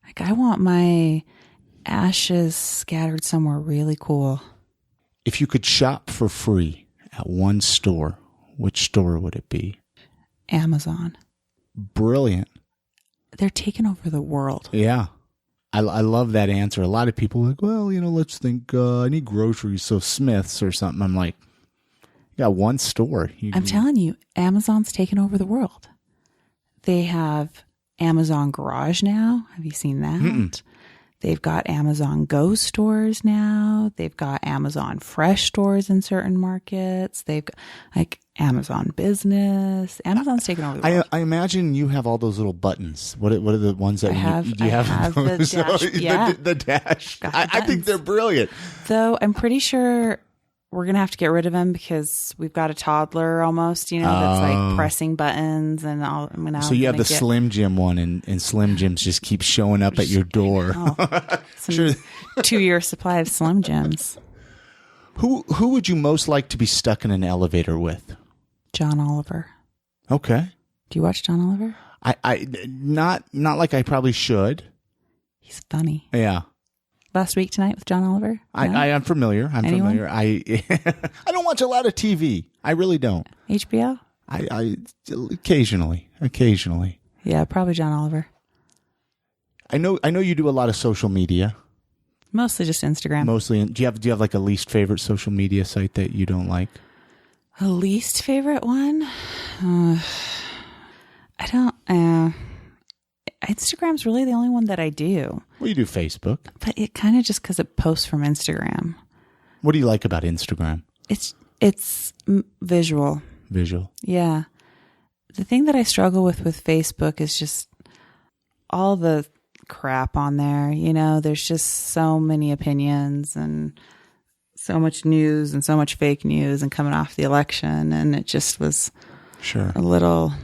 Like, I want my ashes scattered somewhere really cool. If you could shop for free at one store, which store would it be? Amazon. Brilliant. They're taking over the world. Yeah. I love that answer. A lot of people are like, well, you know, let's think, I need groceries, so Smith's or something. I'm like, you got one store. I'm telling you, Amazon's taken over the world. They have Amazon Garage now. Have you seen that? Mm-mm. They've got Amazon Go stores now. They've got Amazon Fresh stores in certain markets. They've got like Amazon Business. Amazon's taken over the world. I imagine you have all those little buttons. What are the ones that I have? Do you have those? The dash. Yeah. the dash. I think they're brilliant. Though I'm pretty sure we're going to have to get rid of them because we've got a toddler almost, that's like pressing buttons and all. So you have the Slim Jim one and Slim Jims just keep showing up at your door. Some 2-year supply of Slim Jims. Who would you most like to be stuck in an elevator with? John Oliver. Okay. Do you watch John Oliver? I not like I probably should. He's funny. Yeah. Last Week Tonight with John Oliver? No? I am familiar. Anyone? Familiar. I don't watch a lot of TV. I really don't. HBO? I occasionally. Yeah, probably John Oliver. I know you do a lot of social media. Mostly just Instagram. Do you have like a least favorite social media site that you don't like? A least favorite one? I don't. Instagram's really the only one that I do. Well, you do Facebook. But it kind of just because it posts from Instagram. What do you like about Instagram? It's visual. Visual. Yeah. The thing that I struggle with Facebook is just all the crap on there. There's just so many opinions and so much news and so much fake news and coming off the election, and it just was a little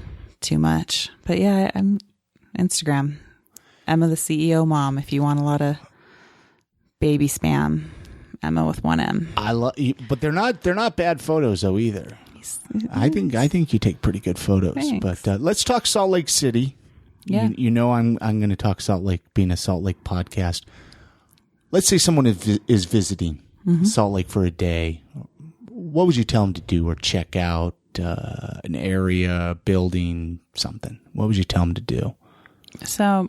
too much. But yeah, I'm Instagram. Emma, the CEO mom. If you want a lot of baby spam, Emma with one M. I love, but they're not bad photos though either. I think you take pretty good photos. Thanks. But let's talk Salt Lake City. Yeah. You know I'm going to talk Salt Lake, being a Salt Lake podcast. Let's say someone is visiting Salt Lake for a day. What would you tell them to do or check out? An area, building, something. What would you tell them to do? So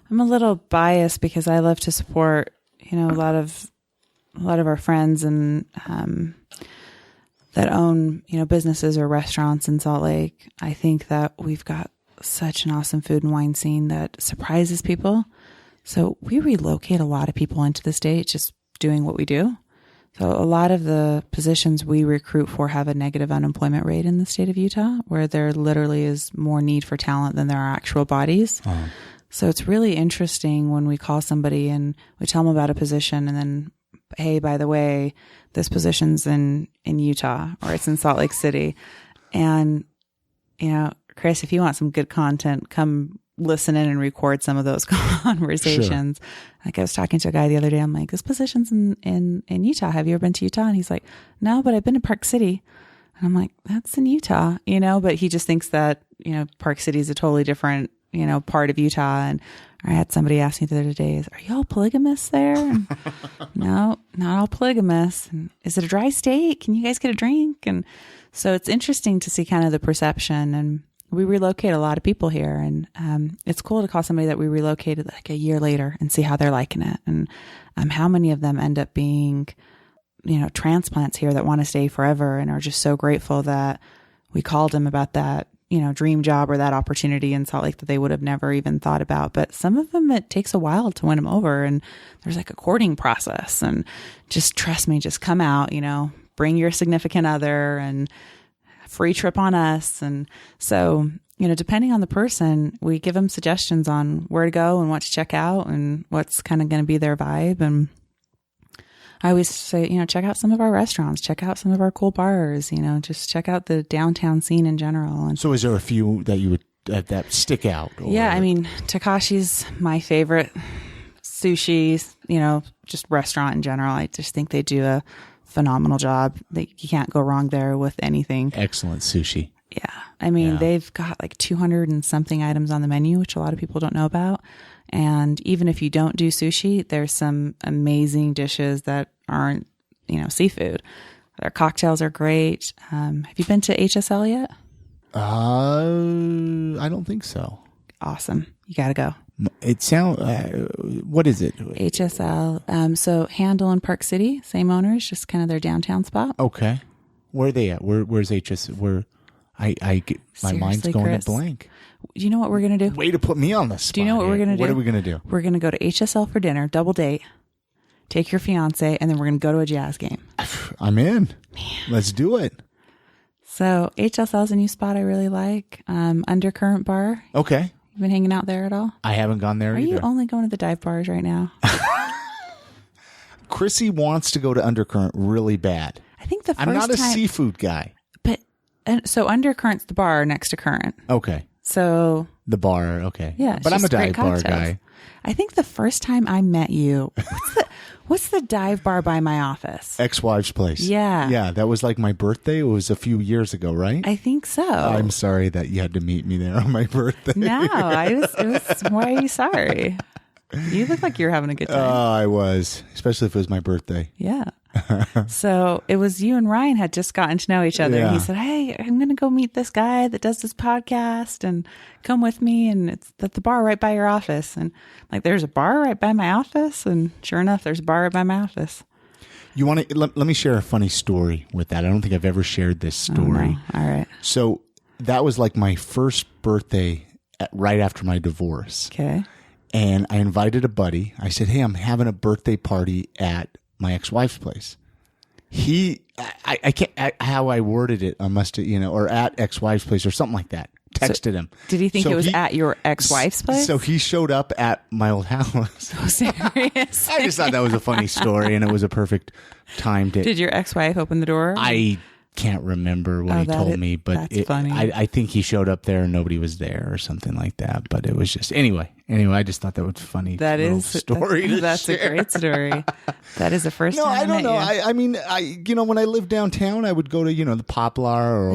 I'm a little biased because I love to support, a lot of our friends and that own, businesses or restaurants in Salt Lake. I think that we've got such an awesome food and wine scene that surprises people. So we relocate a lot of people into the state just doing what we do. So a lot of the positions we recruit for have a negative unemployment rate in the state of Utah, where there literally is more need for talent than there are actual bodies. So it's really interesting when we call somebody and we tell them about a position and then, hey, by the way, this position's in Utah or it's in Salt Lake City. And, Chris, if you want some good content, come listen in and record some of those conversations. Sure. Like I was talking to a guy the other day. I'm like, this position's in Utah. Have you ever been to Utah? And he's like, no, but I've been to Park City. And I'm like, that's in Utah, but he just thinks that, Park City is a totally different, part of Utah. And I had somebody ask me the other day, are you all polygamous there? And, no, not all polygamous. And is it a dry state? Can you guys get a drink? And so it's interesting to see kind of the perception, and we relocate a lot of people here, and it's cool to call somebody that we relocated like a year later and see how they're liking it, and how many of them end up being, transplants here that want to stay forever and are just so grateful that we called them about that, dream job or that opportunity in Salt Lake that they would have never even thought about. But some of them, it takes a while to win them over, and there's like a courting process, and just trust me, just come out, bring your significant other and free trip on us. And so, depending on the person, we give them suggestions on where to go and what to check out and what's kind of going to be their vibe. And I always say, check out some of our restaurants, check out some of our cool bars, just check out the downtown scene in general. And so is there a few that you would, that stick out? Or? Yeah. I mean, Takashi's my favorite sushi, just restaurant in general. I just think they do a phenomenal job. You can't go wrong there with anything. Excellent sushi. Yeah. I mean, they've got like 200 and something items on the menu, which a lot of people don't know about. And even if you don't do sushi, there's some amazing dishes that aren't, seafood. Their cocktails are great. Have you been to HSL yet? I don't think so. Awesome. You got to go. It sounds, what is it? HSL. So Handle and Park City, same owners, just kind of their downtown spot. Okay. Where are they at? Where's HSL? Where I get, my mind's going Chris, to blank. Do you know what we're going to do? Way to put me on the spot. Do you know what we're going to do? What are we going to do? We're going to go to HSL for dinner, double date, take your fiance, and then we're going to go to a jazz game. I'm in. Man. Let's do it. So HSL's a new spot I really like. Undercurrent Bar. Okay. You been hanging out there at all? I haven't gone there either. Are you only going to the dive bars right now? Chrissy wants to go to Undercurrent really bad. I think the first I'm not a time, seafood guy. But so Undercurrent's the bar next to Current. Okay. So the bar, okay. Yeah. But I'm a dive bar guy. I think the first time I met you, what's the dive bar by my office? Ex-wife's place. Yeah. Yeah, that was like my birthday. It was a few years ago, right? I think so. I'm sorry that you had to meet me there on my birthday. No, why are you sorry? You look like you're having a good time. I was, especially if it was my birthday. Yeah. So it was you and Ryan had just gotten to know each other. Yeah. And he said, hey, I'm going to go meet this guy that does this podcast and come with me. And it's at the bar right by your office. And like, there's a bar right by my office. And sure enough, there's a bar right by my office. You want to, let me share a funny story with that. I don't think I've ever shared this story. Oh, no. All right. So that was like my first birthday right after my divorce. Okay. And I invited a buddy. I said, hey, I'm having a birthday party at my ex-wife's place. I can't, how I worded it, I must have, or at ex-wife's place or something like that. Texted him. Did he think So it was at your ex-wife's place? So he showed up at my old house. Oh, serious? I just thought that was a funny story, and it was a perfect time to. Did your ex-wife open the door? I can't remember what he told me, but that's funny. I think he showed up there and nobody was there or something like that. But it was just anyway. I just thought that was funny. That is story. That's a great story. That is the first No, time I don't know. met I mean, when I lived downtown, I would go to the Poplar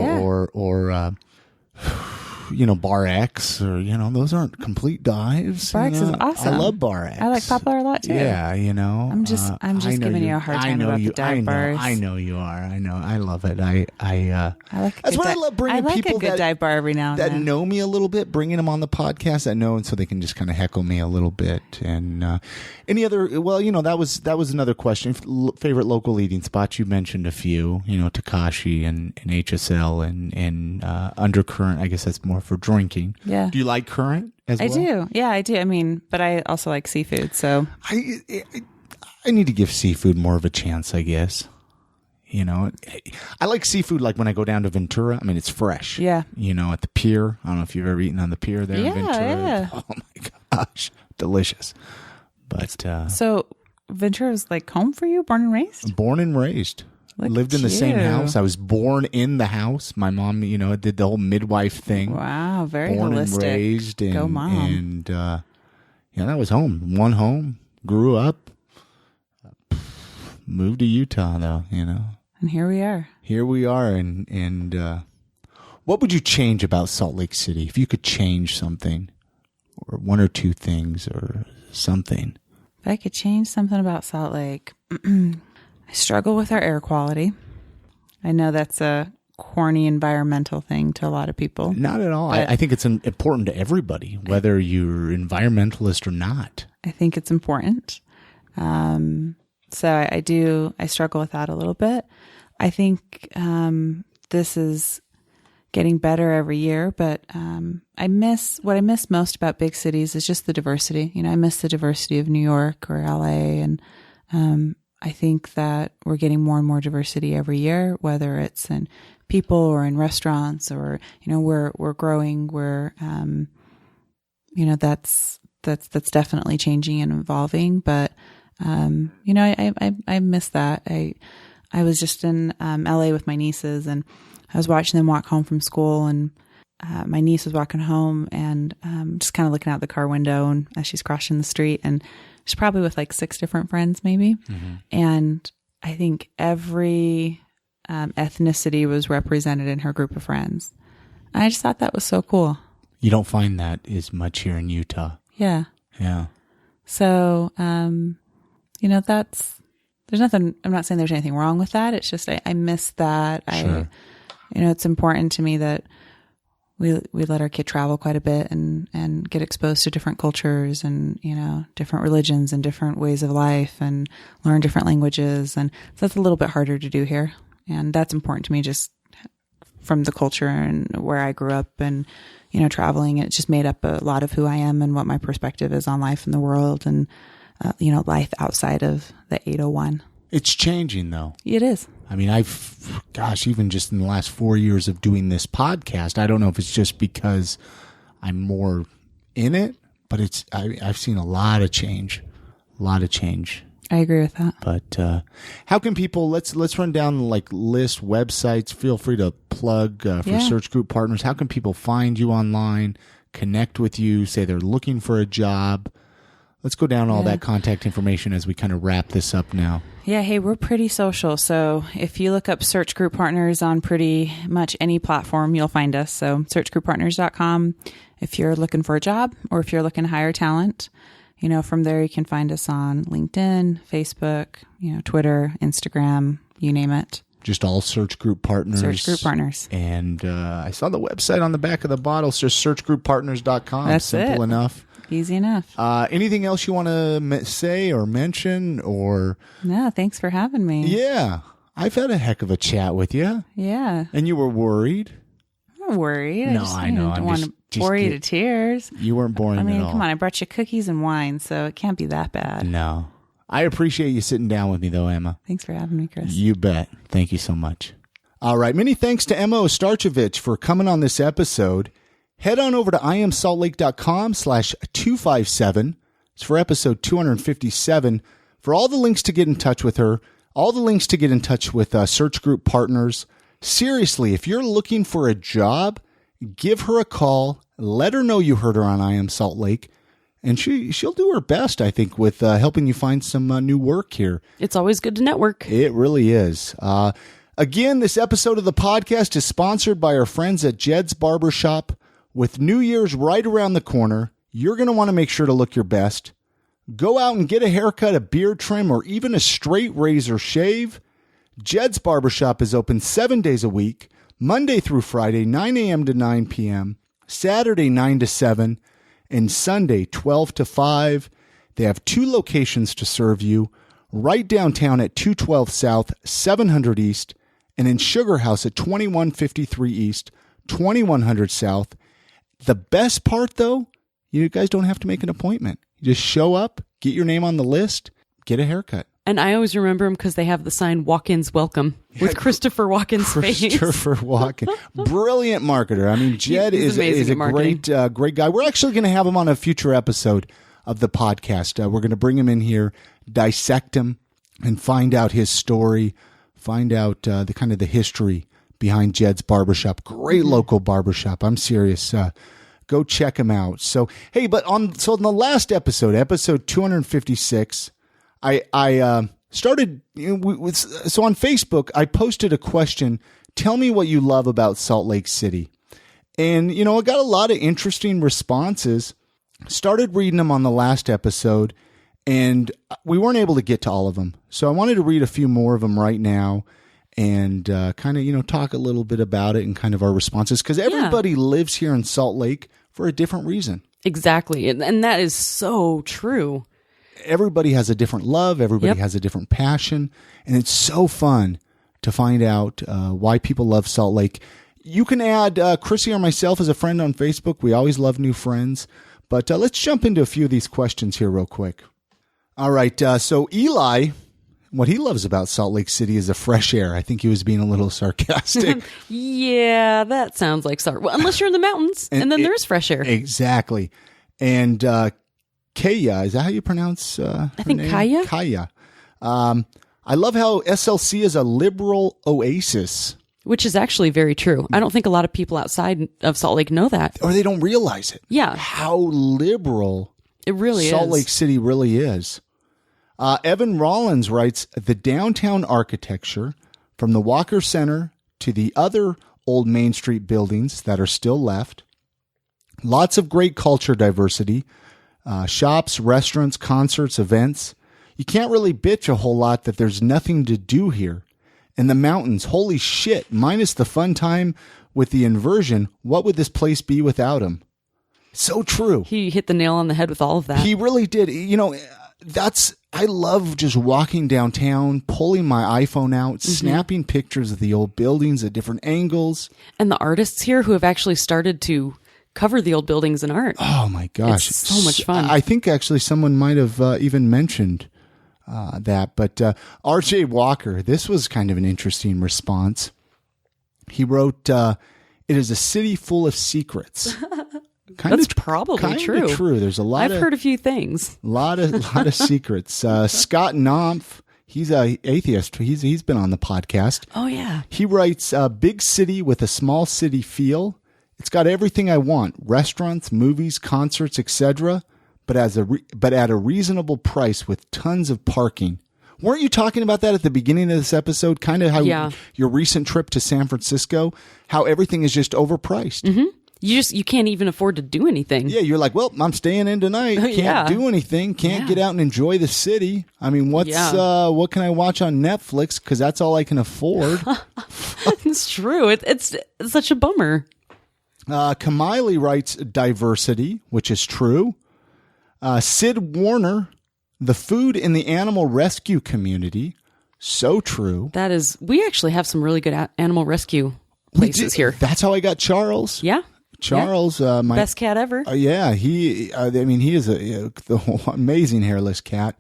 or Bar X or those aren't complete dives. Bar X is awesome. I love Bar X. I like Poplar a lot too. Yeah, I'm just giving you a hard time about the dive bars. I know you are. I know. I love it. I like that's what I love bringing people a good dive bar every now and that then. know me a little bit, bringing them on the podcast that know, and so they can just kind of heckle me a little bit. And any other? Well, that was another question. Favorite local eating spots? You mentioned a few. Takashi and HSL and Undercurrent. I guess that's more for drinking. Yeah. Do you like Current as well? I do. Yeah, I do. I mean, but I also like seafood. So I need to give seafood more of a chance, I guess. I like seafood like when I go down to Ventura. I mean, it's fresh. Yeah. At the pier. I don't know if you've ever eaten on the pier there in Ventura. Yeah. Oh my gosh. Delicious. But So Ventura was like home for you, born and raised? Born and raised. Lived in the same house. I was born in the house. My mom, did the whole midwife thing. Wow, very born holistic. And raised. And, go mom. And that was home. One home. Grew up. Moved to Utah, though, And here we are. Here we are. And what would you change about Salt Lake City? If you could change something, or one or two things, or something. If I could change something about Salt Lake, I struggle with our air quality. I know that's a corny environmental thing to a lot of people. Not at all. I think it's important to everybody, whether you're environmentalist or not. I think it's important. So I struggle with that a little bit. I think this is getting better every year, but what I miss most about big cities is just the diversity. I miss the diversity of New York or LA, and I think that we're getting more and more diversity every year, whether it's in people or in restaurants, or we're growing. We're that's definitely changing and evolving. But I miss that. I was just in LA with my nieces, and I was watching them walk home from school, and my niece was walking home, and just kind of looking out the car window, and as she's crossing the street, and she's probably with like 6 different friends maybe. Mm-hmm. And I think every ethnicity was represented in her group of friends. And I just thought that was so cool. You don't find that as much here in Utah. Yeah. Yeah. So, there's nothing, I'm not saying there's anything wrong with that. It's just, I miss that. Sure. It's important to me that we let our kid travel quite a bit and get exposed to different cultures and, different religions and different ways of life and learn different languages. And so that's a little bit harder to do here. And that's important to me just from the culture and where I grew up and, traveling. It just made up a lot of who I am and what my perspective is on life in the world and, life outside of the 801. It's changing though. It is. I mean, even just in the last 4 years of doing this podcast, I don't know if it's just because I'm more in it, but I've seen a lot of change. I agree with that. But how can people, let's run down like list websites. Feel free to plug for Search Group Partners. How can people find you online, connect with you, say they're looking for a job? Let's go down all that contact information as we kind of wrap this up now. Yeah, hey, we're pretty social. So if you look up Search Group Partners on pretty much any platform, you'll find us. So searchgrouppartners.com if you're looking for a job or if you're looking to hire talent. From there you can find us on LinkedIn, Facebook, Twitter, Instagram, you name it. Just all Search Group Partners. Search Group Partners. And I saw the website on the back of the bottle. It's just searchgrouppartners.com. That's Simple enough. Easy enough. Anything else you want to say or mention or? No, thanks for having me. Yeah. I've had a heck of a chat with you. Yeah. And you were worried? I'm not worried. No, I know. I don't want to bore you to tears. You weren't boring at all. Come on. I brought you cookies and wine, so it can't be that bad. No. I appreciate you sitting down with me, though, Emma. Thanks for having me, Chris. You bet. Thank you so much. All right. Many thanks to Ema Ostarcevic for coming on this episode. head on over to iamsaltlake.com/257. It's for episode 257 for all the links to get in touch with her, all the links to get in touch with search group partners. Seriously, if you're looking for a job, give her a call. Let her know you heard her on I Am Salt Lake. And she'll do her best, I think, with helping you find some new work here. It's always good to network. It really is. Again, this episode of the podcast is sponsored by our friends at Jed's Barbershop. With New Year's right around the corner, you're going to want to make sure to look your best. Go out and get a haircut, a beard trim, or even a straight razor shave. Jed's Barbershop is open 7 days a week, Monday through Friday, 9 a.m. to 9 p.m., Saturday, 9 to 7, and Sunday, 12 to 5. They have 2 locations to serve you, right downtown at 212 South, 700 East, and in Sugar House at 2153 East, 2100 South. The best part, though, you guys don't have to make an appointment. You just show up, get your name on the list, get a haircut. And I always remember them because they have the sign "Walk-ins welcome" with Christopher Walken's face. Christopher Walken, brilliant marketer. I mean, Jed is a great guy. We're actually going to have him on a future episode of the podcast. We're going to bring him in here, dissect him, and find out his story, find out the kind of the history behind Jed's Barbershop. Great local barbershop. I'm serious. Go check him out. So, hey, but in the last episode 256, I started, so on Facebook, I posted a question, tell me what you love about Salt Lake City. And, I got a lot of interesting responses, started reading them on the last episode, and we weren't able to get to all of them. So I wanted to read a few more of them right now and kind of, talk a little bit about it and kind of our responses, because everybody lives here in Salt Lake for a different reason. Exactly. And that is so true. Everybody has a different love. Everybody has a different passion. And it's so fun to find out why people love Salt Lake. You can add Chrissy or myself as a friend on Facebook. We always love new friends. But let's jump into a few of these questions here real quick. All right. So Eli, what he loves about Salt Lake City is the fresh air. I think he was being a little sarcastic. Yeah, that sounds like well, unless you're in the mountains, and then there's fresh air. Exactly. And Kaya, is that how you pronounce her think name? Kaya. Kaya. I love how SLC is a liberal oasis. Which is actually very true. I don't think a lot of people outside of Salt Lake know that. Or they don't realize it. Yeah. How liberal it really Salt is. Lake City really is. Evan Rollins writes, the downtown architecture from the Walker Center to the other old Main Street buildings that are still left. Lots of great culture diversity. Shops, restaurants, concerts, events. You can't really bitch a whole lot that there's nothing to do here. And the mountains, holy shit, minus the fun time with the inversion, what would this place be without him? So true. He hit the nail on the head with all of that. He really did. I love just walking downtown, pulling my iPhone out, snapping pictures of the old buildings at different angles. And the artists here who have actually started to cover the old buildings in art. Oh my gosh. It's so much fun. I think actually someone might have even mentioned that. But RJ Walker, this was kind of an interesting response. He wrote, it is a city full of secrets. That's probably true. True. There's a lot. I've heard a few things. Lot of secrets. Scott Knopf, he's a atheist. He's been on the podcast. Oh yeah. He writes, big city with a small city feel. It's got everything I want: restaurants, movies, concerts, etc. But at a reasonable price with tons of parking. Weren't you talking about that at the beginning of this episode? Kind of how your recent trip to San Francisco, how everything is just overpriced. Mm-hmm. You can't even afford to do anything. Yeah, you're like, well, I'm staying in tonight. Can't do anything. Can't get out and enjoy the city. I mean, what can I watch on Netflix? Because that's all I can afford. It's true. It's such a bummer. Kamiley writes diversity, which is true. Sid Warner, the food in the animal rescue community, so true. That is, we actually have some really good animal rescue places here. That's how I got Charles. Yeah. Charles, my best cat ever. Yeah, he is the amazing hairless cat.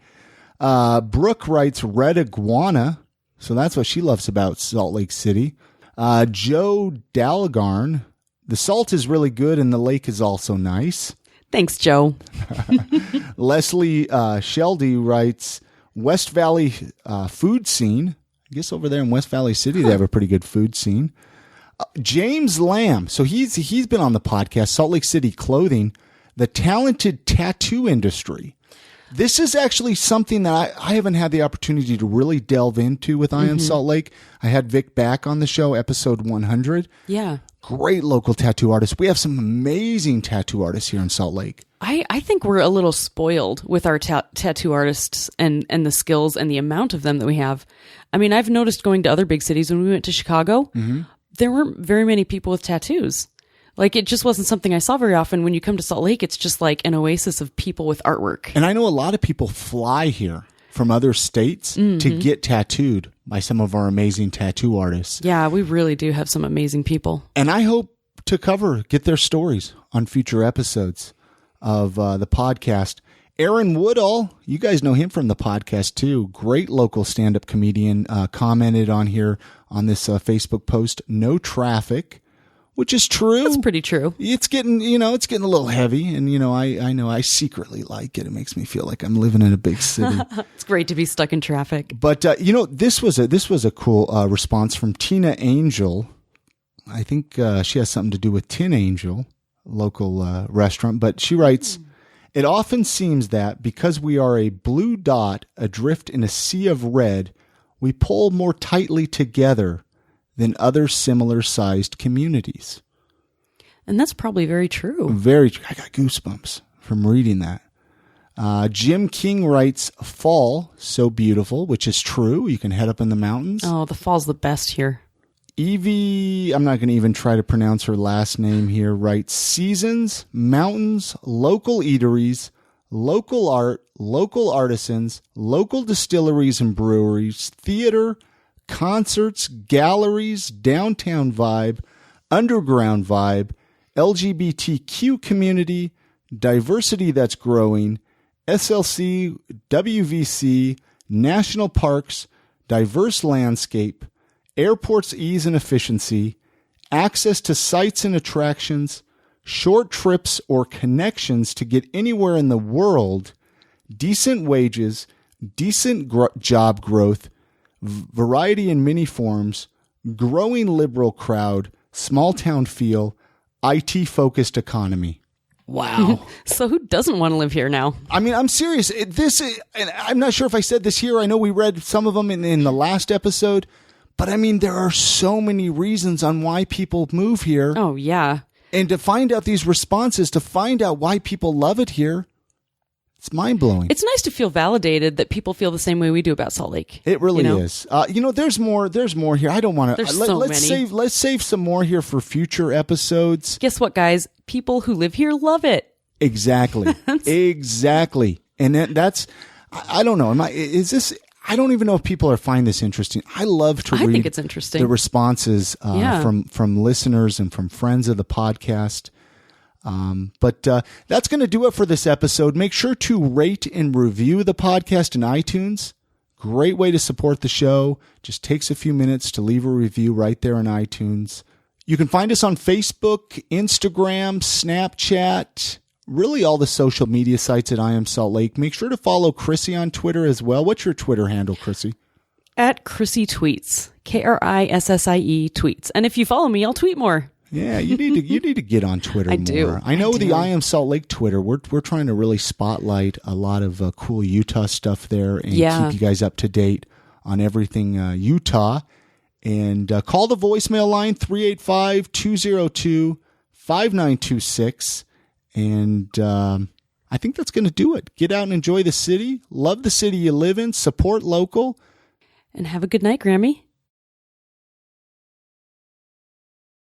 Brooke writes red iguana, so that's what she loves about Salt Lake City. Joe Dalgarn, The salt is really good, and the lake is also nice. Thanks, Joe. Leslie Sheldy writes, West Valley food scene. I guess over there in West Valley City, they have a pretty good food scene. James Lamb. So he's been on the podcast, Salt Lake City Clothing, the talented tattoo industry. This is actually something that I haven't had the opportunity to really delve into with I Am Salt Lake. I had Vic back on the show, episode 100. Yeah. Great local tattoo artists. We have some amazing tattoo artists here in Salt Lake. I think we're a little spoiled with our tattoo artists and the skills and the amount of them that we have. I mean, I've noticed going to other big cities, when we went to Chicago, there weren't very many people with tattoos. Like, it just wasn't something I saw very often. When you come to Salt Lake, it's just like an oasis of people with artwork. And I know a lot of people fly here from other states to get tattooed by some of our amazing tattoo artists. Yeah, we really do have some amazing people. And I hope to get their stories on future episodes of the podcast. Aaron Woodall, you guys know him from the podcast too. Great local stand-up comedian, commented on here on this Facebook post, no traffic. Which is true. That's pretty true. It's getting a little heavy. And, I know I secretly like it. It makes me feel like I'm living in a big city. It's great to be stuck in traffic. But, this was a cool response from Tina Angel. I think she has something to do with Tin Angel, local restaurant. But she writes, it often seems that because we are a blue dot adrift in a sea of red, we pull more tightly together than other similar-sized communities. And that's probably very true. I got goosebumps from reading that. Jim King writes, fall, so beautiful, which is true. You can head up in the mountains. Oh, the fall's the best here. Evie, I'm not going to even try to pronounce her last name here, writes, seasons, mountains, local eateries, local art, local artisans, local distilleries and breweries, theater, concerts, galleries, downtown vibe, underground vibe, LGBTQ community, diversity that's growing, SLC, WVC, national parks, diverse landscape, airports ease and efficiency, access to sites and attractions, short trips or connections to get anywhere in the world, decent wages, decent job growth, variety in many forms, growing liberal crowd, small town feel, IT-focused economy. Wow. So who doesn't want to live here now? I mean, I'm serious. And I'm not sure if I said this here. I know we read some of them in the last episode. But I mean, there are so many reasons on why people move here. Oh, yeah. And to find out these responses, to find out why people love it here, it's mind-blowing. It's nice to feel validated that people feel the same way we do about Salt Lake. It really is. There's more here. I don't want to. Let's save some more here for future episodes. Guess what, guys? People who live here love it. Exactly. Exactly. And that's, I don't know. I don't even know if people are finding this interesting. I love to read. I think it's interesting. The responses from listeners and from friends of the podcast. But that's going to do it for this episode. Make sure to rate and review the podcast in iTunes. Great way to support the show. Just takes a few minutes to leave a review right there in iTunes. You can find us on Facebook, Instagram, Snapchat, really all the social media sites at I Am Salt Lake. Make sure to follow Chrissy on Twitter as well. What's your Twitter handle, Chrissy? At Chrissy Tweets. KRISSIE Tweets. And if you follow me, I'll tweet more. Yeah, you need to get on Twitter more. Do. I know the I Am Salt Lake Twitter. We're trying to really spotlight a lot of cool Utah stuff there and keep you guys up to date on everything Utah. And call the voicemail line 385-202-5926. And I think that's going to do it. Get out and enjoy the city. Love the city you live in. Support local. And have a good night, Grammy.